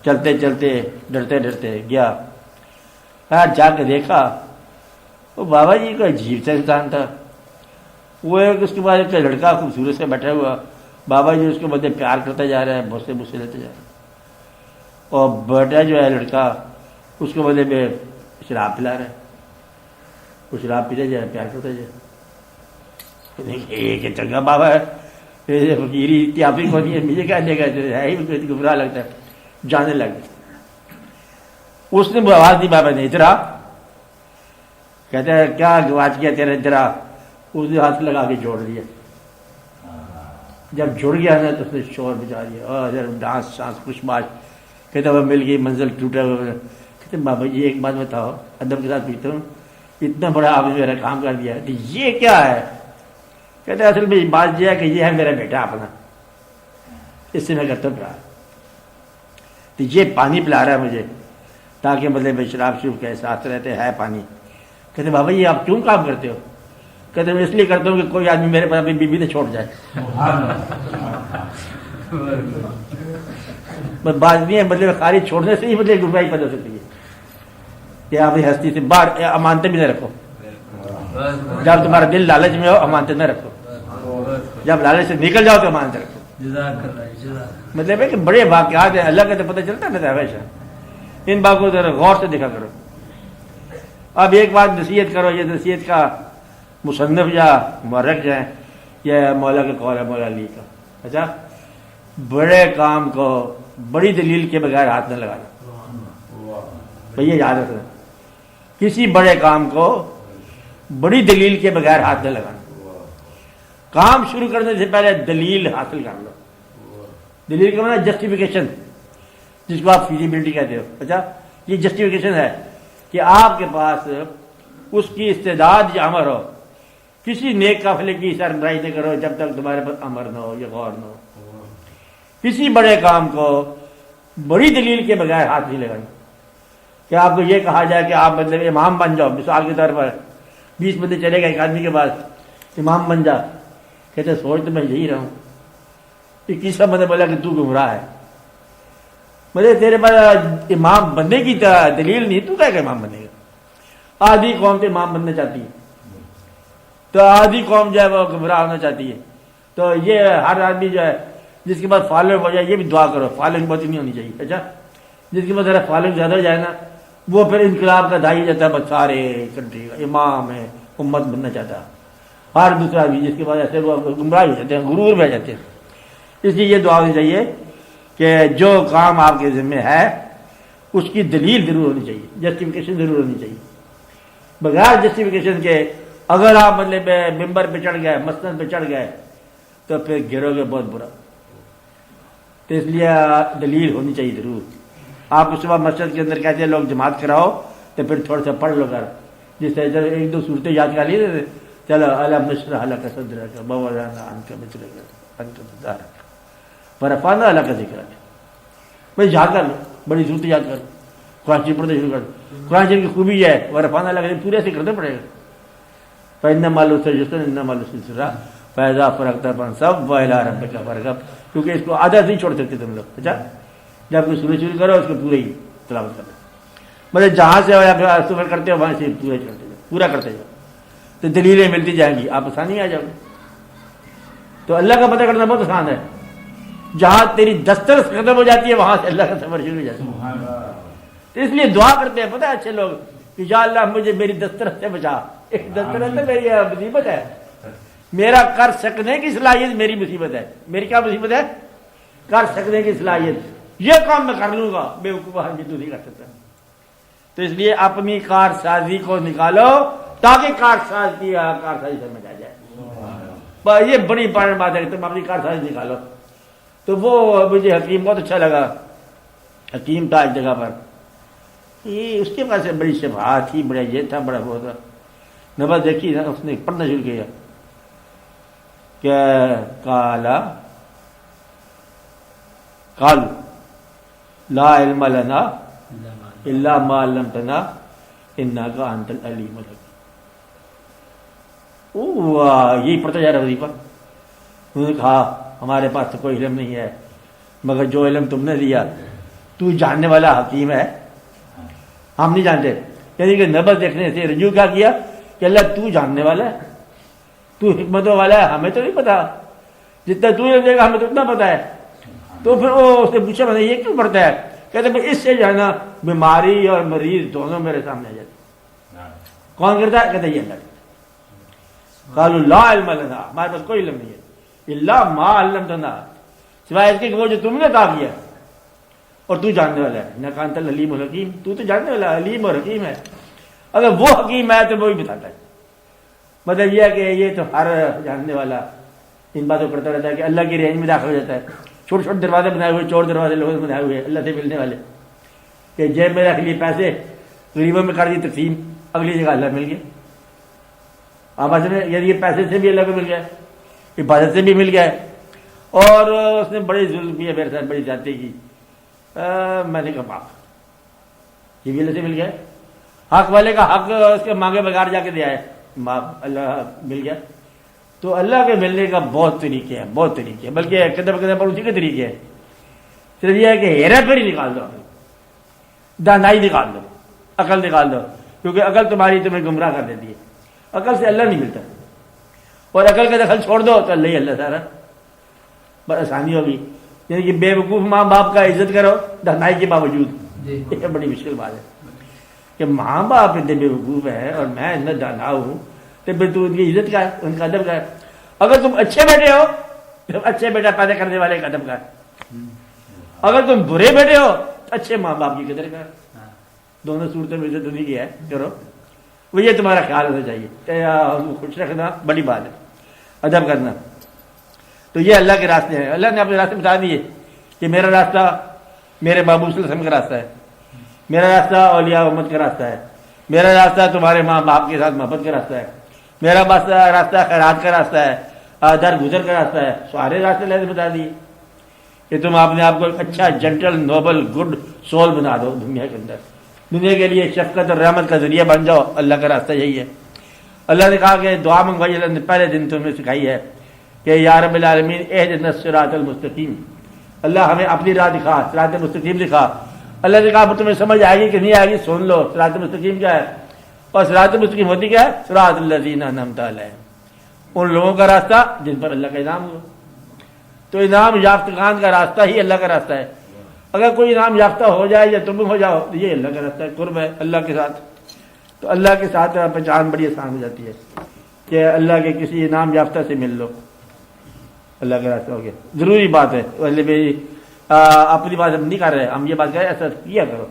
چلتے چلتے ڈرتے ڈرتے گیا, جا کے دیکھا وہ بابا جی کا عجیب سا انسان تھا. وہ ایک اس کے بعد ایک لڑکا خوبصورت سے بیٹھا ہوا, بابا جی اس کے بدلے پیار کرتا جا رہا ہے, بوسے بوسے لیتے جا رہا ہے, اور بیٹا جو ہے لڑکا اس کے بدلے میں شراب پلا رہا ہے. وہ شراب پیتے جائے, پیار کرتا جائے. ایک چنگا بابا ہے, فقیری اتیافی کو نہیں ہے, مجھے کیا دے گا, ہے ہی گمراہ لگتا ہے. جانے لگ گیا. اس نے آواز دی بابا نے, ادھر آ. کہتا ہے کیا گواچ گیا تیرا, ادھر آ. اس نے ہاتھ لگا کے جوڑ دیا. جب جڑ گیا نا تو اس نے شور بجا دیا اور ڈانس شانس خوش باش. کہتے وہ مل گئی منزل ٹوٹا ہوا. کہتے بابا جی ایک بات بتاؤ, ادب کے ساتھ پوچھتا ہوں, اتنا بڑا آپ نے میرا کام کر دیا تو یہ کیا ہے؟ کہتے اصل میں بات یہ ہے کہ یہ ہے میرا بیٹا اپنا, اس سے میں کرتا ہوں پیار, تو یہ پانی پلا رہا ہے مجھے تاکہ مطلب شراب شروب کے احساس رہتے ہے پانی. کہتے بابا یہ آپ کیوں کام کرتے ہو؟ کہتے میں اس لیے کرتا ہوں کہ کوئی آدمی میرے پاس اپنی بیوی سے چھوڑ جائے. بات نہیں ہے مطلب خالی چھوڑنے سے ہی مطلب گمراہی پیدا ہو سکتی ہے کہ آپ ہستی سے باہر امانتیں بھی نہ رکھو. جب تمہارا دل لالچ میں ہو امانتیں نہ رکھو, جب لالچ سے نکل جاؤ تو امانتیں رکھو. مطلب ہے کہ بڑے واقعات ہیں, اللہ کا تو پتہ چلتا ہے نا ہمیشہ. ان باتوں کو ذرا غور سے دیکھا کرو. اب ایک بات نصیحت کرو, یہ نصیحت کا مصنف یا مورخ جو ہے یہ مولا کا قول ہے, مولا علی کا. اچھا, بڑے کام کو بڑی دلیل کے بغیر ہاتھ نہ لگانا. بھیا یاد رکھنا, کسی بڑے کام کو بڑی دلیل کے بغیر ہاتھ نہ لگانا. کام شروع کرنے سے پہلے دلیل حاصل کر لو. دلیل کا مطلب جسٹیفیکیشن, جس کو آپ فیزیبلٹی کہتے ہو. اچھا, یہ جسٹیفیکیشن ہے کہ آپ کے پاس اس کی استعداد یا امر ہو. کسی نیک قافلے کی سربراہی نہ کرو جب تک تمہارے پاس امر نہ ہو یا غور نہ ہو. کسی بڑے کام کو بڑی دلیل کے بغیر ہاتھ نہیں لگانا. کہ آپ کو یہ کہا جائے کہ آپ مطلب امام بن جاؤ, مثال کے طور پر 20 بندے چلے گئے ایک آدمی کے پاس, امام بن جا. کہتے سوچ تو میں یہی رہا ہوں. 21واں بندہ بولا کہ تو گمراہ ہے, مجھے تیرے پاس امام بننے کی دلیل نہیں, تو کیا کہ امام بنے گا. آدھی قوم تو امام بننا چاہتی ہے, تو آدھی قوم جو ہے وہ گمراہ ہونا چاہتی ہے. تو یہ ہر آدمی جو ہے جس کے پاس فالوئنگ ہو جائے, یہ بھی دعا کرو فالوئنگ بہت نہیں ہونی چاہیے. اچھا, جس کے پاس ذرا فالوئنگ زیادہ ہو جائے نا, وہ پھر انقلاب کا دائی جاتا ہے, بس سارے کنٹری کا امام ہے, امت بننا چاہتا ہے. ہر دوسرا بھی جس کے پاس ایسے وہ گمراہ ہو جاتے ہیں, غرور میں جاتے ہیں. اس لیے یہ دعا ہونی چاہیے کہ جو کام آپ کے ذمہ ہے اس کی دلیل ضرور ہونی چاہیے, جسٹیفیکیشن ضرور ہونی چاہیے. بغیر جسٹیفیکیشن کے اگر آپ مطلب ممبر پہ چڑھ گئے, مسند پہ چڑھ گئے, تو پھر گرو گے بہت برا. تو اس لیے دلیل ہونی چاہیے ضرور. آپ اس صبح مسجد کے اندر کہتے ہیں لوگ جماعت کراؤ, تو پھر تھوڑا سا پڑھ لو کر, جس طرح ایک دو صورتیں یاد کر لیے, چلو الم نشرح لک صدرک ووضعنا عنک وزرک انت ظہرک ورفعنا لک ذکرک. بس یاد کر لو, بڑی صورتیں یاد کر لو, قرآن شریف پڑھنا شروع کر دو. قرآن شریف کی خوبی ہے ورفعنا لک, پورے سے کرنا پڑے گا. فإن مع العسر یسرا إن مع العسر یسرا فإذا فرغت فانصب وإلى ربك فارغب. کیونکہ اس کو آدھا نہیں چھوڑ سکتے تم لوگ. اچھا, جب کوئی سورج شروع کرو اس کو پورے ہی تلاوت کرو, مطلب جہاں سے ہو یا پھر سفر کرتے ہو وہاں سے پورا کرتے جاؤ, تو دلیلیں ملتی جائیں گی, آپ آسانی آ جاؤ گے. تو اللہ کا پتہ کرنا بہت آسان ہے. جہاں تیری دسترس ختم ہو جاتی ہے وہاں سے اللہ کا سفر شروع ہو جاتا ہے. تو اس لیے دعا کرتے ہیں پتہ ہے اچھے لوگ کہ یا اللہ مجھے میری دسترس سے بچا. ایک دسترس سے میری مصیبت ہے, میرا کر سکنے کی صلاحیت میری مصیبت ہے. میری کیا مصیبت ہے؟ کر سکنے کی صلاحیت. یہ کام میں کر لوں گا, بے وقوف ہم تو نہیں کر سکتا. تو اس لیے اپنی کارسازی کو نکالو تاکہ کارسازی سمجھ آ جائے. یہ بڑی امپورٹنٹ بات ہے کہ تم اپنی کارسازی نکالو. تو وہ مجھے حکیم بہت اچھا لگا. حکیم تھا ایک جگہ پر, یہ اس کے پاس بڑی شفاعت تھی, بڑا یہ تھا, بڑا وہ تھا. نبض دیکھی نا, اس نے پڑھنا شروع کیا کہ قالوا لا علم لنا الا ما علمتنا انك انت العليم الحكيم. یہی پڑھتا جا رہا وظیفہ. انہوں نے کہا ہمارے پاس تو کوئی علم نہیں ہے مگر جو علم تم نے دیا, تو جاننے والا حکیم ہے, ہم نہیں جانتے. یعنی کہ نبض دیکھنے سے رجوع کیا کہ اللہ تو جاننے والا ہے, تو حکمتوں والا ہے, ہمیں تو نہیں پتا. جتنا تو علم دے گا ہمیں تو اتنا پتا ہے. تو پھر وہ اس نے پوچھا میں نے یہ کیوں پڑھتا ہے؟ کہتے ہیں اس سے جو ہے نا بیماری اور مریض دونوں میرے سامنے آ جاتے. کون کرتا ہے؟ کہتے ہیں یہ اللہ. قالوا لا علم لنا, ہمارے پاس کوئی علم نہیں ہے الا ما علمتنا, سوائے اس کے کہ وہ جو تم نے عطا کیا, اور تو جاننے والا ہے. انک انت العلیم الحکیم, تو جاننے والا علیم اور حکیم ہے. اگر وہ حکیم ہے تو وہی بتاتا ہے. مطلب یہ ہے کہ یہ تو ہر جاننے والا ان باتوں کرتا رہتا ہے کہ اللہ کی رینج میں داخل ہو جاتا ہے. چھوٹے چھوٹے دروازے بنائے ہوئے، چور دروازے لوگوں نے بنائے ہوئے اللہ سے ملنے والے، کہ جیب میں رکھ لیے پیسے، غریبوں میں کر دی تقسیم، اگلی جگہ اللہ مل گیا. آپ اصل میں یعنی یہ پیسے سے بھی اللہ کو مل گیا، عبادت سے بھی مل گیا ہے. اور اس نے بڑے ظلم کیے میرے ساتھ، بڑی زیادتی کی. میں نے کہا معاف، یہ بھی اللہ سے مل گیا. حق والے کا حق اس کے مانگے بغیر جا کے دیا ہے، معاف، اللہ مل گیا. تو اللہ کے ملنے کا بہت طریقے ہیں، بہت طریقے ہیں، بلکہ قدم قدم پر اسی کے طریقے ہیں. صرف یہ ہے کہ ہیرا پھیری نکال دو، دانائی نکال دو، عقل نکال دو، کیونکہ عقل تمہیں گمراہ کر دیتی ہے. عقل سے اللہ نہیں ملتا، اور عقل کا دخل چھوڑ دو تو اللہ ہی اللہ سارا. بس آسانی ہوگی. یعنی کہ بے وقوف ماں باپ کا عزت کرو دانائی کے باوجود، یہ بڑی مشکل بات ہے کہ ماں باپ اتنے بے وقوف ہے اور میں اتنا دانا ہوں، تو پھر تو ان کی عزت کا ہے، ان کا ادب کا ہے. اگر تم اچھے بیٹے ہو تو اچھے بیٹا پیدا کرنے والے کا ادب کا ہے. اگر تم برے بیٹے ہو تو اچھے ماں باپ کی قدر کا. دونوں صورتوں میں عزت انہیں کی ہے. کرو وہ، یہ تمہارا خیال ہونا چاہیے. خوش رکھنا بڑی بات ہے، ادب کرنا. تو یہ اللہ کے راستے ہیں. اللہ نے اپنے راستے بتا دیے کہ میرا راستہ میرے بابو صلی اللہ علیہ وسلم کا راستہ ہے، میرا راستہ اولیاء امت کا راستہ ہے، میرا راستہ تمہارے ماں باپ کے ساتھ محبت کا راستہ ہے، میرا راستہ خیرات کا راستہ ہے، در گزر کا راستہ ہے. سارے راستے اللہ نے بتا دیے کہ تم اپنے آپ کو ایک اچھا جنٹل نوبل گڈ سول بنا دو دنیا کے اندر، دنیا کے لیے شفقت اور رحمت کا ذریعہ بن جاؤ. اللہ کا راستہ یہی ہے. اللہ نے کہا کہ دعا منگوائی، اللہ نے پہلے دن تمہیں سکھائی ہے کہ یا رب العالمین اہدنا الصراط المستقیم. اللہ ہمیں اپنی راہ دکھا، صراط مستقیم دکھا. اللہ نے کہا تمہیں سمجھ آئے گی کہ نہیں آئے گی، سن لو صراط مستقیم کیا ہے. اور صراط مستقیم ہوتی کیا ہے؟ صراط الذین انعمت علیہم، ان لوگوں کا راستہ جن پر اللہ کا انعام ہو. تو انعام یافتگان کا راستہ ہی اللہ کا راستہ ہے. اگر کوئی انعام یافتہ ہو جائے یا تم ہو جاؤ تو یہ اللہ کا راستہ ہے، قرب ہے اللہ کے ساتھ. تو اللہ کے ساتھ پہچان بڑی آسان ہو جاتی ہے کہ اللہ کے کسی انعام یافتہ سے مل لو، اللہ کا راستہ ہو گیا. ضروری بات ہے. اپنی بات ہم نہیں کر رہے، ہم یہ بات کہہ رہے ایسا کیا کرو.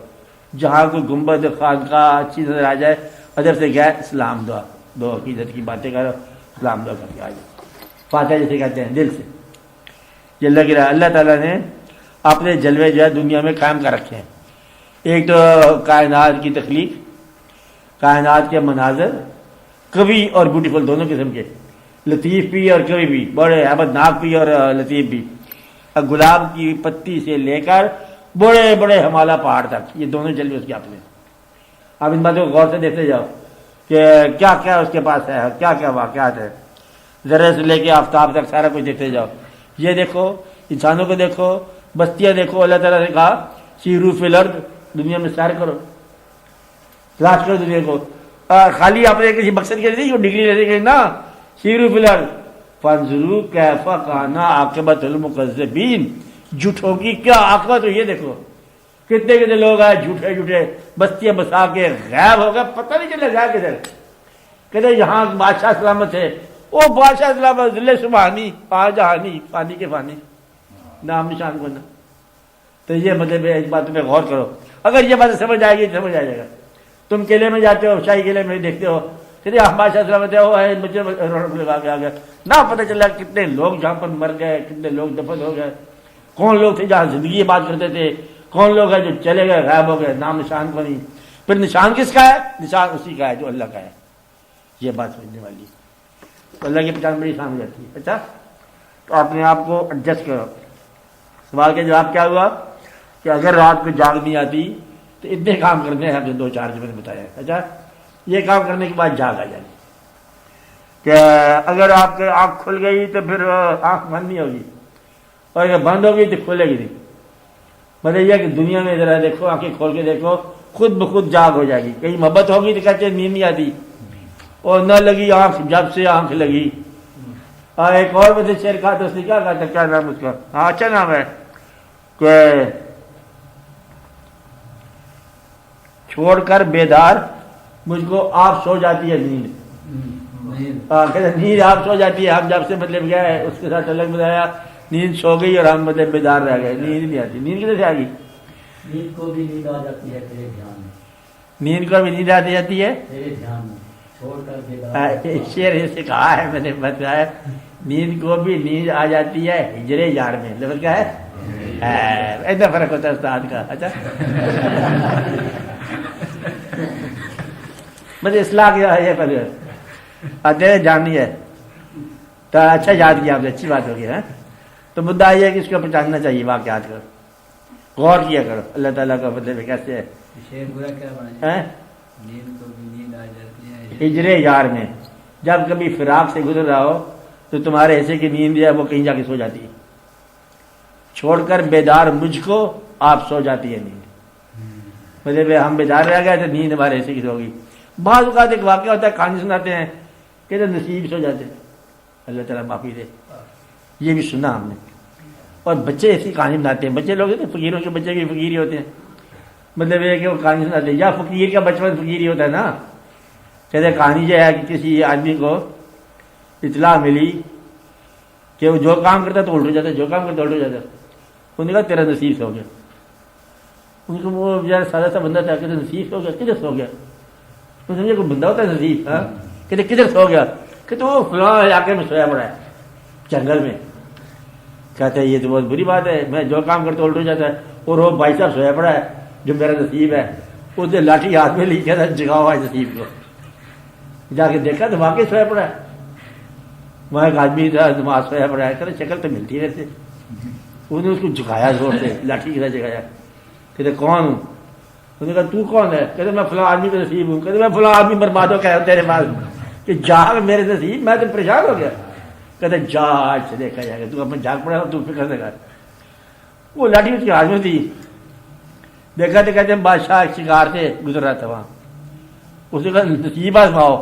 جہاں کوئی گنبد خانقاہ اچھی نظر آ جائے، ادھر سے گئے اسلام دعا دو، عقیدت کی باتیں کرو، اسلام دعا کر کے آ جائے. فاتحہ جیسے کہتے ہیں دل سے. یہ اللہ کی راہ. اللہ تعالیٰ نے اپنے جلوے جو ہے دنیا میں قائم کر رکھے ہیں. ایک تو کائنات کی تخلیق، کائنات کے مناظر قوی اور بیوٹیفل دونوں قسم کے، لطیف بھی اور قوی بھی، بڑے ابدناک بھی اور لطیف بھی. گلاب کی پتی سے لے کر بڑے بڑے ہمالیہ پہاڑ تک، یہ دونوں جلوے اس کے اپنے. آپ ان باتوں کو غور سے دیکھتے جاؤ کہ کیا کیا اس کے پاس ہے، کیا کیا واقعات ہے. ذرے سے لے کے آفتاب تک سارا کچھ دیکھتے جاؤ. یہ دیکھو، انسانوں کو دیکھو، بستیاں دیکھو. اللہ تعالیٰ نے کہا سیرو فی الارض، دنیا میں سیر کرو، تلاش کرو دنیا کو. خالی اپنے کسی مقصد کے لیے ڈگری لینے کے لیے نا. سیرو فی الارض فانظروا کیف کان عاقبۃ المکذبین، جھوٹوں کی کیا عاقبت ہو یہ دیکھو. کتنے کتنے لوگ آئے جھوٹے جھوٹے بستیاں بسا کے غائب ہو گئے، پتہ نہیں چلے گیا کدھر. کہتے یہاں بادشاہ سلامت ہے، وہ بادشاہ سلامت ذل سبحانی پا جہانی، پانی کے پانی، نام نشان کو نہ. تو یہ مطلب ایک بات پہ غور کرو. اگر یہ بات سمجھ آئے گی تو سمجھ آ جائے گا. تم قلعے میں جاتے ہو، شاہی قلعے میں دیکھتے ہو کہ بادشاہ سلامت ہے، وہ ہے مجھے لگا کے آ گیا، نہ پتہ چلا کتنے لوگ جہاں پر مر گئے، کتنے لوگ دفن ہو گئے. کون لوگ تھے جہاں زندگی بات کرتے تھے، کون لوگ ہیں جو چلے گئے غائب ہو گئے، نام نشان کو نہیں. پھر نشان کس کا ہے؟ نشان اسی کا ہے جو اللہ کا ہے. یہ بات سمجھنے والی. تو اللہ کی پہچان بڑی آسان ہو جاتی ہے. اچھا، تو اپنے آپ کو ایڈجسٹ کرو. سوال کا جواب کیا ہوا کہ اگر رات کو جاگ نہیں آتی تو اتنے کام کرنے ہیں، ہم نے 2-4 جو میں نے بتایا. اچھا، یہ کام کرنے کے بعد جاگ آ جائے کہ اگر آپ کی آنکھ کھل گئی تو پھر آنکھ بند نہیں ہوگی، اور اگر بند ہوگی تو کھلے گی نہیں. مطلب یہ کہ دنیا میں ذرا دیکھو، آنکھیں کھول کے دیکھو، خود بخود جاگ ہو جائے گی. کہیں محبت ہوگی تو کہتے ہیں نیند نہیں آتی، اور نہ لگی آنکھ جب سے آنکھ لگی. ایک اور مجھے شعر کہا تو اس نے کیا کہا تھا، کیا نام اس کا؟ ہاں اچھا نام ہے کہ چھوڑ کر بیدار مجھ کو آپ سو جاتی ہے نیند. نیند آپ سو جاتی ہے، ہم جب سے مطلب گیا ہے اس کے ساتھ الگ بتایا، نیند سو گئی اور ہم مطلب بیدار رہ گئے، نیند نہیں آتی. نیند کدھر سے آ گئی؟ نیند کو بھی نیند آ جاتی ہے تیرے دھیان میں، نیند کو بھی نیند آ جاتی ہے تیرے دھیان میں چھوڑ کر بیدار. شعر سے کہا ہے میں نے بتایا، نیند کو بھی نیند آ جاتی ہے ہجرے یار میں. لفظ کیا ہے؟ ایسا فرق ہوتا ہے استاد کا. اچھا مجھے اصلاح کیا ہے یہ پہلے اچھا جانی ہے تو اچھا یاد کیا آپ نے, اچھی بات ہوگی. تو مدعا یہ ہے کہ اس کو پہچاننا چاہیے واقعات کو, غور کیا کرو اللہ تعالیٰ کا بدلے میں کیسے ہے. شعر پورا کیا بنا ہے؟ نیند کو بھی نیند آ جاتی ہے ہجرے یار میں. جب کبھی فراق سے گزر رہا ہو تو تمہارے حصے کی نیند ہے وہ کہیں جا کے سو جاتی ہے. چھوڑ کر بیدار مجھ کو آپ سو جاتی ہے نیند. مطلب ہم بیدار رہ گئے تو نیند ہمارے حصے کی سو گئی. بعض اوقات ایک واقعہ ہوتا ہے, کہانی سناتے ہیں کہ نصیب سو جاتے ہیں, اللہ تعالیٰ معافی دے. یہ بھی سنا ہم نے. اور بچے ایسی کہانی بناتے ہیں, بچے لوگ ہوتے ہیں فقیروں کے بچے بھی فقیر ہی ہوتے ہیں. مطلب یہ کہ وہ کہانی سناتے ہیں, یا فقیر کا بچپن فقیر ہی ہوتا ہے نا. کہتے کہانی جو ہے کہ کسی آدمی کو اطلاع ملی کہ وہ جو کام کرتا تو الٹ ہو جاتا ہے, جو کام کرتا الٹ ہو جاتا ہے. انہوں نے کہا تیرا نصیب سو گیا. ان کو وہ بیچارہ سادہ سا بندہ تھا, کہتے نصیب سو گیا, کدھر سو گیا؟ تو سمجھے کوئی بندہ ہوتا ہے نصیب, کہتے کدھر سو گیا؟ کہ وہ فلاں علاقے میں سویا پڑا ہے جنگل میں. کہتے ہیں یہ تو بہت بری بات ہے, میں جو کام کرتا الٹ ہو جاتا ہے. اور وہ بھائی صاحب سویا پڑا ہے جو میرا نصیب ہے. اس نے لاٹھی ہاتھ میں لی, کہتا جگاؤ ہے نصیب کو. جا کے دیکھا تو واقعی سویا پڑا ہے. وہاں ایک آدمی تھا نماز سویا پڑا ہے, کہتے شکل تو ملتی ہے ویسے. انہوں نے اس کو جھکایا زور سے, لاٹھی کی طرح جگایا. کہتے کون ہوں؟ انہوں نے کہا تو کون ہے؟ کہتے میں فلاں آدمی کا نصیب ہوں. کہتے میں فلاں آدمی برباد ہو کہہ رہا تیرے پاس کہ جاگ میرے نصیب, میں تو پریشان ہو گیا. کہتے جا آج سے دیکھا جائے گا, تو اپنا جاگ پڑا تو فکر سے کر. وہ لاٹھی اس کی ہاتھ میں تھی. دیکھا تو کہتے ہیں بادشاہ ایک شکار سے گزر رہا تھا وہاں. اس نے کہا نصیب آزماؤ.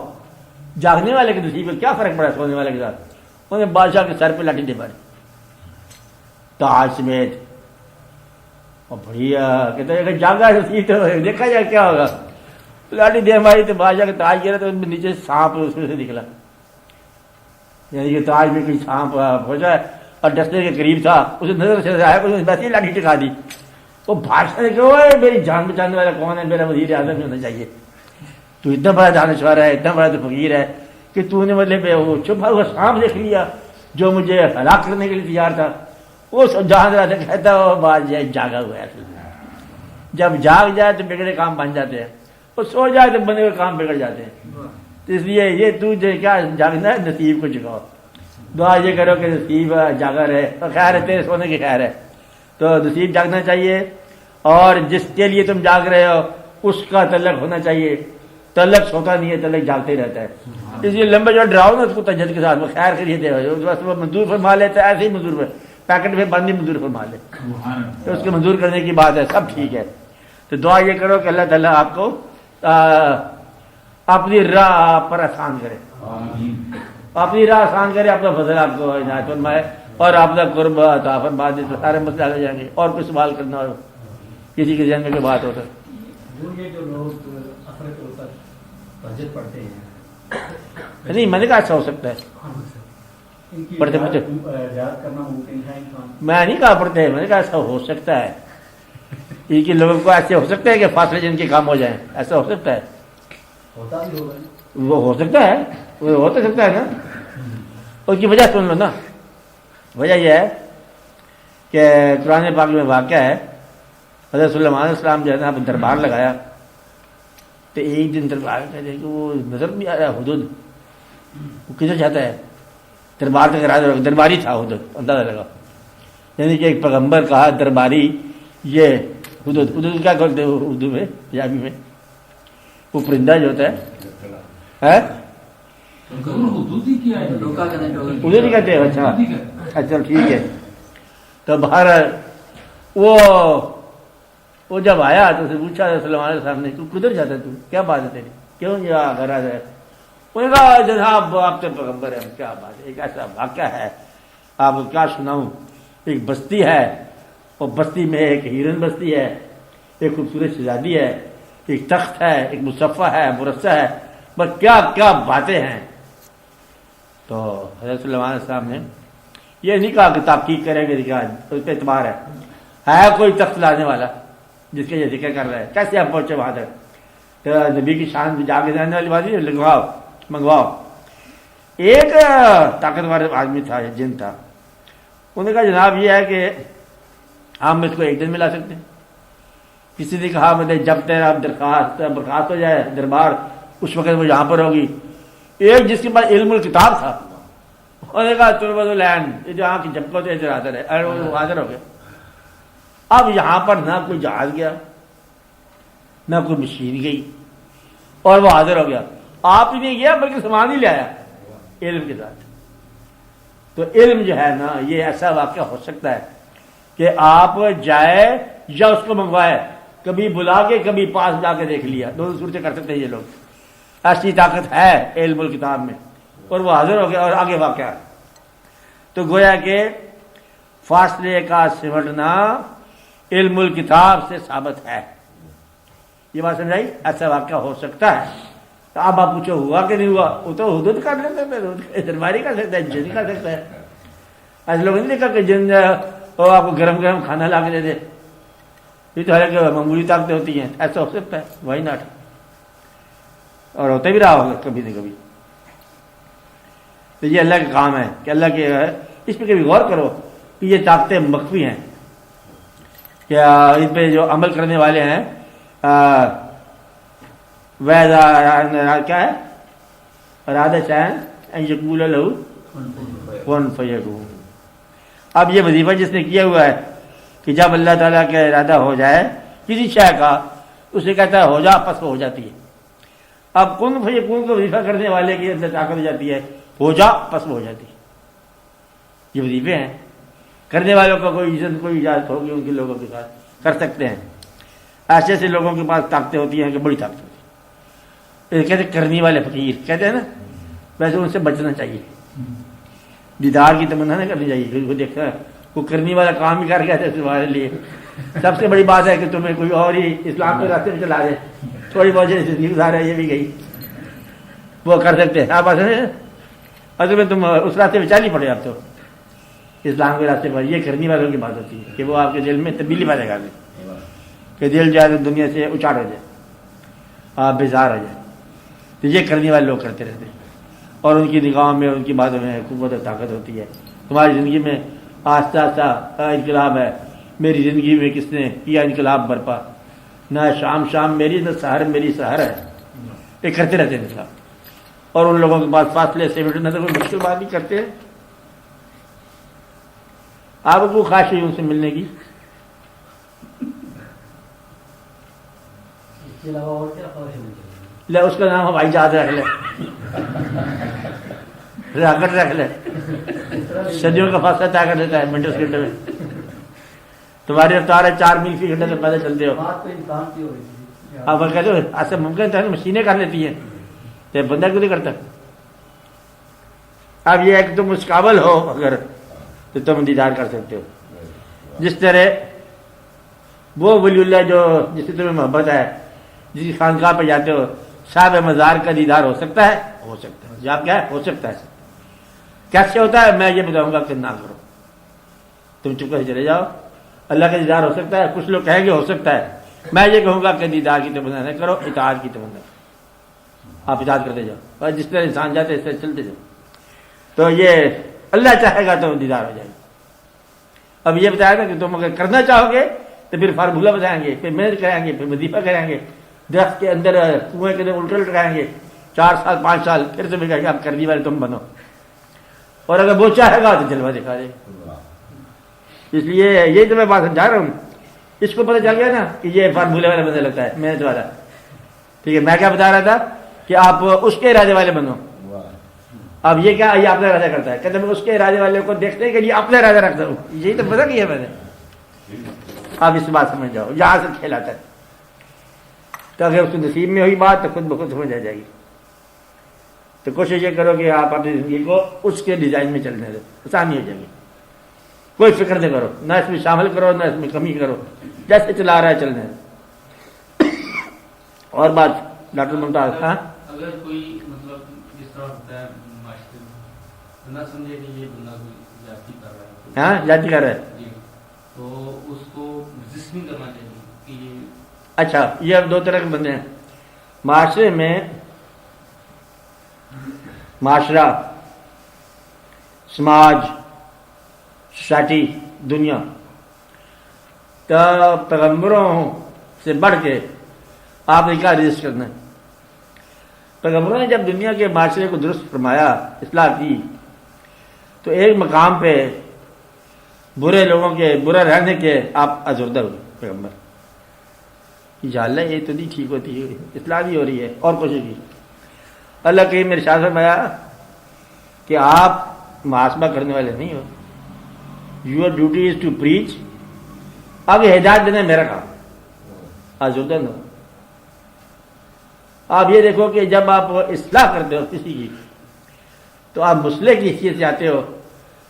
جاگنے والے کے نصیب میں کیا فرق پڑا سونے والے کے ساتھ؟ انہوں نے بادشاہ کے سر پہ لاٹھی دے ماری تاج سمیت. اور بڑھیا کہتے ہیں کہ جاگا نصیب تو دیکھا جائے کیا ہوگا. لاٹھی دے ماری تو بادشاہ کے تاج گرا تو نیچے سانپ اس میں سے نکلا. یعنی کہ تاج میں کوئی سانپ ہو جائے اور ڈسنے کے قریب تھا, اسے نظر سے آیا, اس نے ویسے ہی لاٹھی ٹکا دی. وہ بادشاہ نے کہا میری جان بچانے والا کون ہے؟ میرا وزیر اعظم ہونا چاہیے. تو اتنا بڑا دانشور ہے, اتنا بڑا تو فقیر ہے کہ تو نے مطلب وہ چھپا ہوا سانپ دیکھ لیا جو مجھے ہلاک کرنے کے لیے تیار تھا. وہ جہاں رہا تھا کہتا وہ بات جاگا ہوا ہے. جب جاگ جائے تو بگڑے کام بن جاتے ہیں, اور سو جائے تو بنے ہوئے کام بگڑ جاتے ہیں. تو اس لیے یہ تو کیا جاگنا ہے, نصیب کو جگاؤ. دعا یہ کرو کہ نصیب جاگا رہے, اور خیر ہے تیرے سونے کی خیر ہے. تو نصیب جاگنا چاہیے, اور جس کے لیے تم جاگ رہے ہو اس کا تعلق ہونا چاہیے. تعلق سوتا نہیں ہے, تعلق جاگتے ہی رہتا ہے. اس لیے لمبے جو ڈراؤ نا اس کو تجد کے ساتھ, وہ خیر خریدے بس وہ منظور فرما لیتا ہے. ایسے ہی منظور پیکٹ میں بند ہی منظور فرما لے, تو اس کے منظور کرنے کی بات ہے, سب ٹھیک ہے. تو دعا یہ کرو کہ اللہ تعالیٰ آپ کو اپنی راہ پر آسان کرے, اپنی راہ آسان کرے, اپنا فضل آپ کو عنایت فرمائے, اور آپ کا قرب عطا فرما دے. تو سارے مسئلے آ جائیں گے. اور کوئی سوال کرنا ہو, کسی کے ذہن میں کوئی بات ہو تو. جو لوگ اثر کے اوپر تہجد پڑھتے ہیں, نہیں میں نے کہا ایسا ہو سکتا ہے, پڑھتے پڑھتے یاد کرنا ممکن ہے انسان. میں نہیں کہا پڑھتے, میں نے کہا ایسا ہو سکتا ہے. یہ کہ لوگوں کو ایسے ہو سکتا ہے کہ فاصلے جن کے کام ہو جائیں, ایسا ہو سکتا ہے. ہوتا بھی ہوگا, وہ ہو سکتا ہے, وہ ہو تو سکتا ہے نا. اس کی وجہ سن لو نا. وجہ یہ ہے کہ قرآن پاک میں واقعہ ہے, حضرت سلیمان علیہ السلام جو ہے نا دربار لگایا, تو ایک دن دربار میں کہ وہ نظر نہیں آ رہا حدود, وہ کدھر جاتا ہے. دربار تک درباری تھا حدود, اندازہ لگا. یعنی کہ ایک پیغمبر کہا درباری یہ حدود. حدود کیا کرتے ہیں اردو میں, پنجابی میں, وہ پرندہ جو ہوتا ہے حدود ہی کیا ہے, حدود ہی کہتے ہیں. اچھا اچھا ٹھیک ہے. تو باہر وہ جب آیا تو اسے پوچھا سلیمان علیہ السلام نے, تو کدھر جاتا ہے, تو کیا بات ہے تیری, کیوں یہ غرض ہے؟ انہوں نے کہا جناب آپ تو پیغمبر ہیں, کیا بات ہے, ایک ایسا واقعہ ہے آپ کو کیا سناؤں. ایک بستی ہے, اور بستی میں ایک ہیرن بستی ہے, ایک خوبصورت شہزادی ہے, ایک تخت ہے, ایک مصفہ ہے, مرصع ہے, بس کیا کیا باتیں ہیں. تو حضرت سلیمان علیہ السلام نے یہ نہیں کہا کہ تحقیق کریں گے, اس پہ اعتبار ہے کوئی تخت لانے والا جس کا یہ ذکر کر رہا ہے, کیسے آپ پہنچے وہاں تک. تو نبی کی شان جا کے جانے والی بات ہے, لگواؤ منگواؤ. ایک طاقتور آدمی تھا، جن تھا، انہوں نے کہا جناب یہ ہے کہ ہم اس کو ایک دن میں لا سکتے ہیں. کسی نے کہا مطلب جب تیرا برخاست ہو جائے دربار اس وقت وہ یہاں پر ہوگی. ایک جس کے پاس علم الکتاب تھا انہوں نے کہا تربت العین، یہ جو آنکھ جھپکو تو ادھر حاضر ہے، وہ حاضر ہو گیا. اب یہاں پر نہ کوئی جہاز گیا نہ کوئی مشین گئی اور وہ حاضر ہو گیا. آپ ہی نہیں گیا بلکہ سامان ہی لے آیا علم کے ساتھ. تو علم جو ہے نا یہ ایسا واقعہ ہو سکتا ہے کہ آپ جائے یا اس کو منگوائے، کبھی بلا کے کبھی پاس جا کے دیکھ لیا، دونوں صورتیں کر سکتے ہیں یہ لوگ. ایسی طاقت ہے علم الکتاب میں، اور وہ حاضر ہو گیا اور آگے واقعہ. تو گویا کہ فاصلے کا سمٹنا علم الکتاب سے ثابت ہے. یہ بات سمجھائی؟ ایسا واقعہ ہو سکتا ہے. تو اب آپ پوچھو ہوا کہ نہیں ہوا؟ وہ تو حدود کر لیتے ہیں، درباری کر سکتا ہے، جن کر سکتا ہے. ایسے لوگ نہیں دیکھا کہ جن وہ آپ کو گرم گرم کھانا لا کے دے دے، یہ تو حالانکہ معمولی طاقتیں ہوتی ہیں. ایسا ہو سکتا ہے، وائی ناٹ. اور ہوتا بھی رہا ہوگا کبھی نہ کبھی. تو یہ اللہ کا کام ہے کہ اللہ کے اس پہ کبھی غور کرو کہ یہ طاقتیں مخفی ہیں، کیا ان پہ جو عمل کرنے والے ہیں کیا ہے ارادہ چاہیں یقول لہو کن فیکون. اب یہ وظیفہ جس نے کیا ہوا ہے کہ جب اللہ تعالیٰ کا ارادہ ہو جائے کسی شے کا، اسے کہتا ہے ہو جا، پس وہ ہو جاتی ہے. اب کن فیکون کو وظیفہ کرنے والے کی اندر طاقت ہو جاتی ہے، ہو جا پس وہ ہو جاتی ہے. یہ وظیفے ہیں. کرنے والوں کا کوئی عزت کوئی اجازت ہوگی ان کے لوگوں کے ساتھ کر سکتے ہیں. ایسے ایسے لوگوں کے پاس طاقتیں ہوتی ہیں کہ بڑی طاقت ہوتی ہے. کہتے کرنی والے فقیر کہتے ہیں نا، ویسے ان سے بچنا چاہیے. دیدار کی تمنا نہ کرنی چاہیے، کیونکہ وہ دیکھتا ہے وہ کرنی والا کام ہی کر گیا تھا تمہارے لیے. سب سے بڑی بات ہے کہ تمہیں کوئی اور ہی اسلام کے راستے میں چلا دے، تھوڑی بہت زندگی گزار ہے یہ بھی گئی، وہ کر سکتے ہیں. آپ اصل میں تم اس راستے میں چل ہی پڑے. آپ تو اسلام کے راستے پر یہ کرنی والوں کی بات ہوتی ہے کہ وہ آپ کے دل میں تبدیلی پیدا کر دیں کہ دل جو ہے دنیا سے اچاڑ ہو جائے، آپ بیزار ہو جائے. تو یہ کرنے والے لوگ کرتے رہتے ہیں، اور ان کی نگاہوں میں ان کی باتوں میں قوت و طاقت ہوتی ہے. تمہاری زندگی میں آہستہ آہستہ انقلاب ہے. میری زندگی میں کس نے کیا انقلاب برپا؟ نہ شام میری، نہ سحر میری سحر ہے. یہ کرتے رہتے ہیں انقلاب. اور ان لوگوں کے پاس فاصلے سے نہ تو کوئی مشکل بات نہیں کرتے ہیں. آپ کو خواہش ہے ان سے ملنے کی؟ لے اس کا نام ہوائی جہاز رکھ لے، راکٹ رکھ لے. صدیوں کا فاصلہ طے کر دیتا ہے منٹوں سیکنڈ میں. تمہاری رفتار ہے 4 میل فی گھنٹے سے پیدل چلتے ہو. آپ کہتے ہو ایسا ممکن ہے مشینیں کر لیتی ہیں، تو بندہ کیوں نہیں کرتا؟ اب یہ ہے کہ تم اس قابل ہو اگر تو تم دیدار کر سکتے ہو. جس طرح وہ ولی اللہ جو جس سے تمہیں محبت ہے، جس کی خانقاہ پہ جاتے ہو، صاحب مزار کا دیدار ہو سکتا ہے؟ ہو سکتا ہے. جب کیا ہے ہو سکتا ہے. کیسے ہوتا ہے؟ میں یہ بتاؤں گا کہ نہ کرو، تم چپ کر چلے جاؤ. اللہ کا دیدار ہو سکتا ہے. کچھ لوگ کہیں گے ہو سکتا ہے. میں یہ کہوں گا کہ دیدار کی تمنا نہ کرو، اطاعت کی تمنا کرو. آپ اطاعت کرتے جاؤ، اور جس طرح انسان جاتے اس طرح چلتے جاؤ. تو یہ اللہ چاہے گا تو دیدار ہو جائے گا. اب یہ بتایا تھا کہ تم اگر کرنا چاہو گے تو پھر فارمولہ بتائیں گے، پھر محنت کریں گے، پھر وظیفہ کریں گے، درخت کے اندر کنویں کے اندر الٹے لٹکائیں گے 4 سال 5 سال، پھر تمہیں کہیں گے اب کرنے والے تم بنو. اور اگر وہ چاہے گا تو جلوہ دکھا دے. اس لیے یہی تو میں بات سمجھا رہا ہوں. اس کو پتہ چل گیا نا کہ یہ فارمولے والا بندہ لگتا ہے، محنت والا. ٹھیک ہے، میں کیا بتا رہا تھا کہ آپ اس کے ارادے والے بنو. اب یہ کیا یہ اپنا ارادہ کرتا ہے، کہتے میں اس کے ارادے والے کو دیکھنے کے لیے اپنا ارادہ رکھتا ہوں. یہی تو پتہ کیا میں نے. آپ اس بات سمجھ جاؤ، یہاں سے کھیل آتا ہے. تو اگر اس کے نصیب میں ہوئی بات تو خود بخود سمجھ آ جائے گی. تو کوشش یہ کرو کہ آپ اپنی زندگی کو اس کے ڈیزائن میں چلنے دو، آسانی ہو جائے گی. کوئی فکر نہیں کرو، نہ اس میں شامل کرو نہ اس میں کمی کرو، جیسے چلا رہا ہے چلنے دو. اور بات ڈاکٹر ممتاز. ہاں اگر کوئی مطلب جس طرح ہوتا ہے معاشرے میں نہ سمجھے کہ یہ بندہ کوئی جاتی کر رہا ہے، ہاں جاتی کر رہا ہے، جی، تو اس کو رجسٹ نہیں کرنا چاہیے کہ یہ. اچھا یہ اب 2 طرح کے بندے ہیں معاشرے میں. معاشرہ سماج، سوسائٹی، دنیا تو پیغمبروں سے بڑھ کے آپ نے کیا رجسٹ کرنا ہے؟ پیغمبروں نے جب دنیا کے معاشرے کو درست فرمایا، اصلاح کی، تو ایک مقام پہ برے لوگوں کے برا رہنے کے آپ ازردہ ہوئے پیغمبر یا اللہ یہ تو نہیں ٹھیک ہوتی ہے، اصلاح نہیں ہو رہی ہے، اور کوشش کی۔ اللہ کہیں میرے شاہ فرمایا کہ آپ محاسبہ کرنے والے نہیں ہو، your duty is to preach, اب ہدایت دینا میرا کام، ازردہ نہ ہو۔ آپ یہ دیکھو کہ جب آپ اصلاح کرتے ہو کسی کی تو آپ مصلح کی حیثیت سے آتے ہو،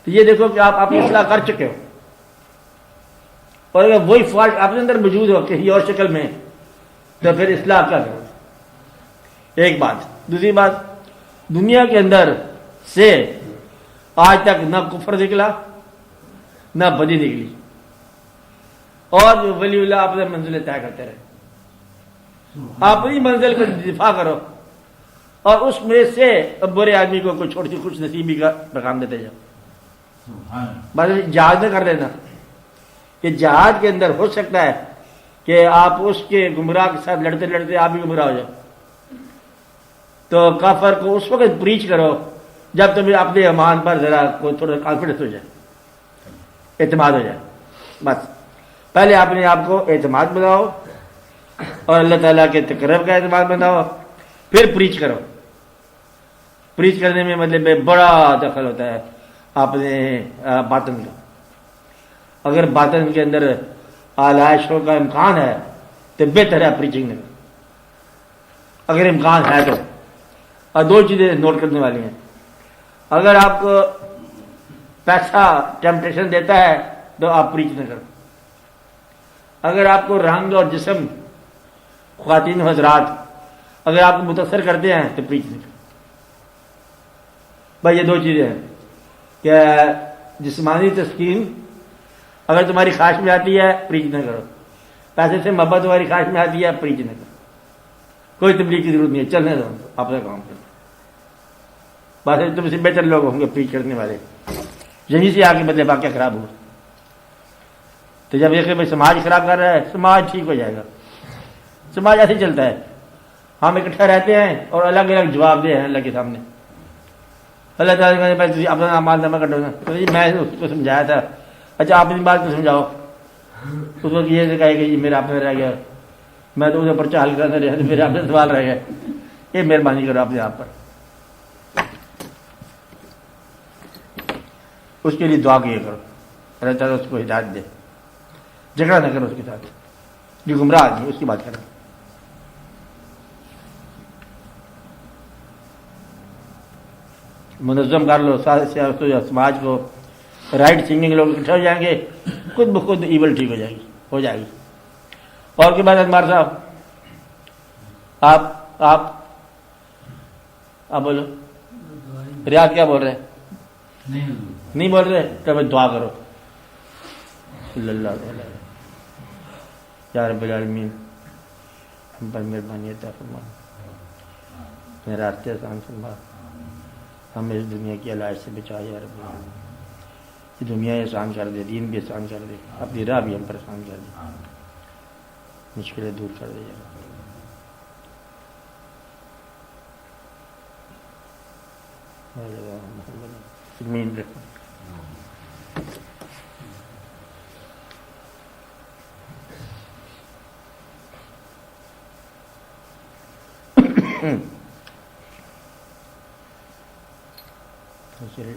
تو یہ دیکھو کہ آپ اپنی اصلاح کر چکے ہو، اور اگر وہی فالٹ آپ کے اندر موجود ہو کسی اور شکل میں تو پھر اصلاح کیا کرو؟ ایک بات۔ دوسری بات، دنیا کے اندر سے آج تک نہ کفر نکلا نہ بدی نکلی، اور جو ولی اللہ اپنے منزلیں طے کرتے رہے۔ اپنی منزل کو دفاع کرو اور اس میں سے برے آدمی کو کوئی چھوٹی خوش نصیبی کا پیغام دیتے جاؤ۔ بس جہاد نہ کر لینا کہ جہاد کے اندر ہو سکتا ہے کہ آپ اس کے گمراہ کے ساتھ لڑتے لڑتے آپ بھی گمراہ ہو جاؤ، تو کافر کو اس وقت پریچ کرو جب تمہیں اپنے ایمان پر ذرا کوئی تھوڑا کانفیڈنس ہو جائے، اعتماد ہو جائے۔ بس پہلے اپنے آپ کو اعتماد بناؤ اور اللہ تعالیٰ کے تقرب کا اعتماد بناؤ، پھر پریچ کرو۔ پریچ کرنے میں مطلب بڑا دخل ہوتا ہے اپنے باطن کا۔ اگر باطن کے اندر آلائشوں کا امکان ہے تو بہتر ہے پریچنگ میں، اگر امکان ہے تو۔ اور دو چیزیں نوٹ کرنے والی ہیں، اگر آپ کو پیسہ ٹیمپٹیشن دیتا ہے تو آپ پریچ نہ کرو، اگر آپ کو رنگ اور جسم، خواتین و حضرات اگر آپ کو متاثر کرتے ہیں تو پریچ نہ کرو۔ بھائی یہ دو چیزیں ہیں کہ جسمانی تسکین اگر تمہاری خواہش میں آتی ہے پریچ نہ کرو، پیسے سے محبت تمہاری خواہش میں آتی ہے پریچ نہ کرو، کوئی تبلیغ کی ضرورت نہیں ہے، چلنے دو اپنا کام کرو۔ بس تم سے بہتر لوگ ہوں گے پریچ کرنے والے، یہیں سے آگے بدلے واقعہ خراب ہوا۔ تو جب یہ کہ میں سماج خراب کر رہا ہے، سماج ٹھیک ہو جائے گا۔ سماج ایسے ہی چلتا ہے، ہم اکٹھے رہتے ہیں اور الگ الگ جواب دے ہیں اللہ کے سامنے۔ اللہ تعالیٰ نے اپنا مال نامہ کٹو نا، تو میں اس کو سمجھایا تھا، اچھا آپ اپنی بات کو سمجھاؤ۔ اس وقت یہ کہا کہ میرا اپنا رہ گیا، میں تو اسے پرچہ حل کرنا رہا تو میرے اپنے سوال رہ گئے، یہ مہربانی کرو اپنے آپ پر۔ اس کے لیے دعا کیا کرو، اللہ تعالیٰ اس کو ہدایت دے، جھگڑا نہ کرو اس کے ساتھ، جو گمراہ آدمی اس کی بات کرو۔ منظم کر لو سماج کو، رائٹ تھنکنگ لوگ اکٹھے ہو جائیں گے، خود بخود ایول ٹھیک ہو جائے گی۔ اور کے بعد انمار صاحب آپ بولو، ریاض کیا بول رہے ہیں؟ نہیں بول رہے تو میں دعا کرو صلی اللہ علیہ وسلم، یا رب العالمین ہم پر مہربانی عطا فرما، میرا راستے آسان فرما، ہمیں اس دنیا کی علائش سے بچا یا رب العالمین، یہ دنیا آسان کر دے، دین بھی آسان کر دے، اپنی راہ بھی ہم پر آسان کر دے، مشکلیں دور کر دے یا رب۔ امین رکھو۔ چلیے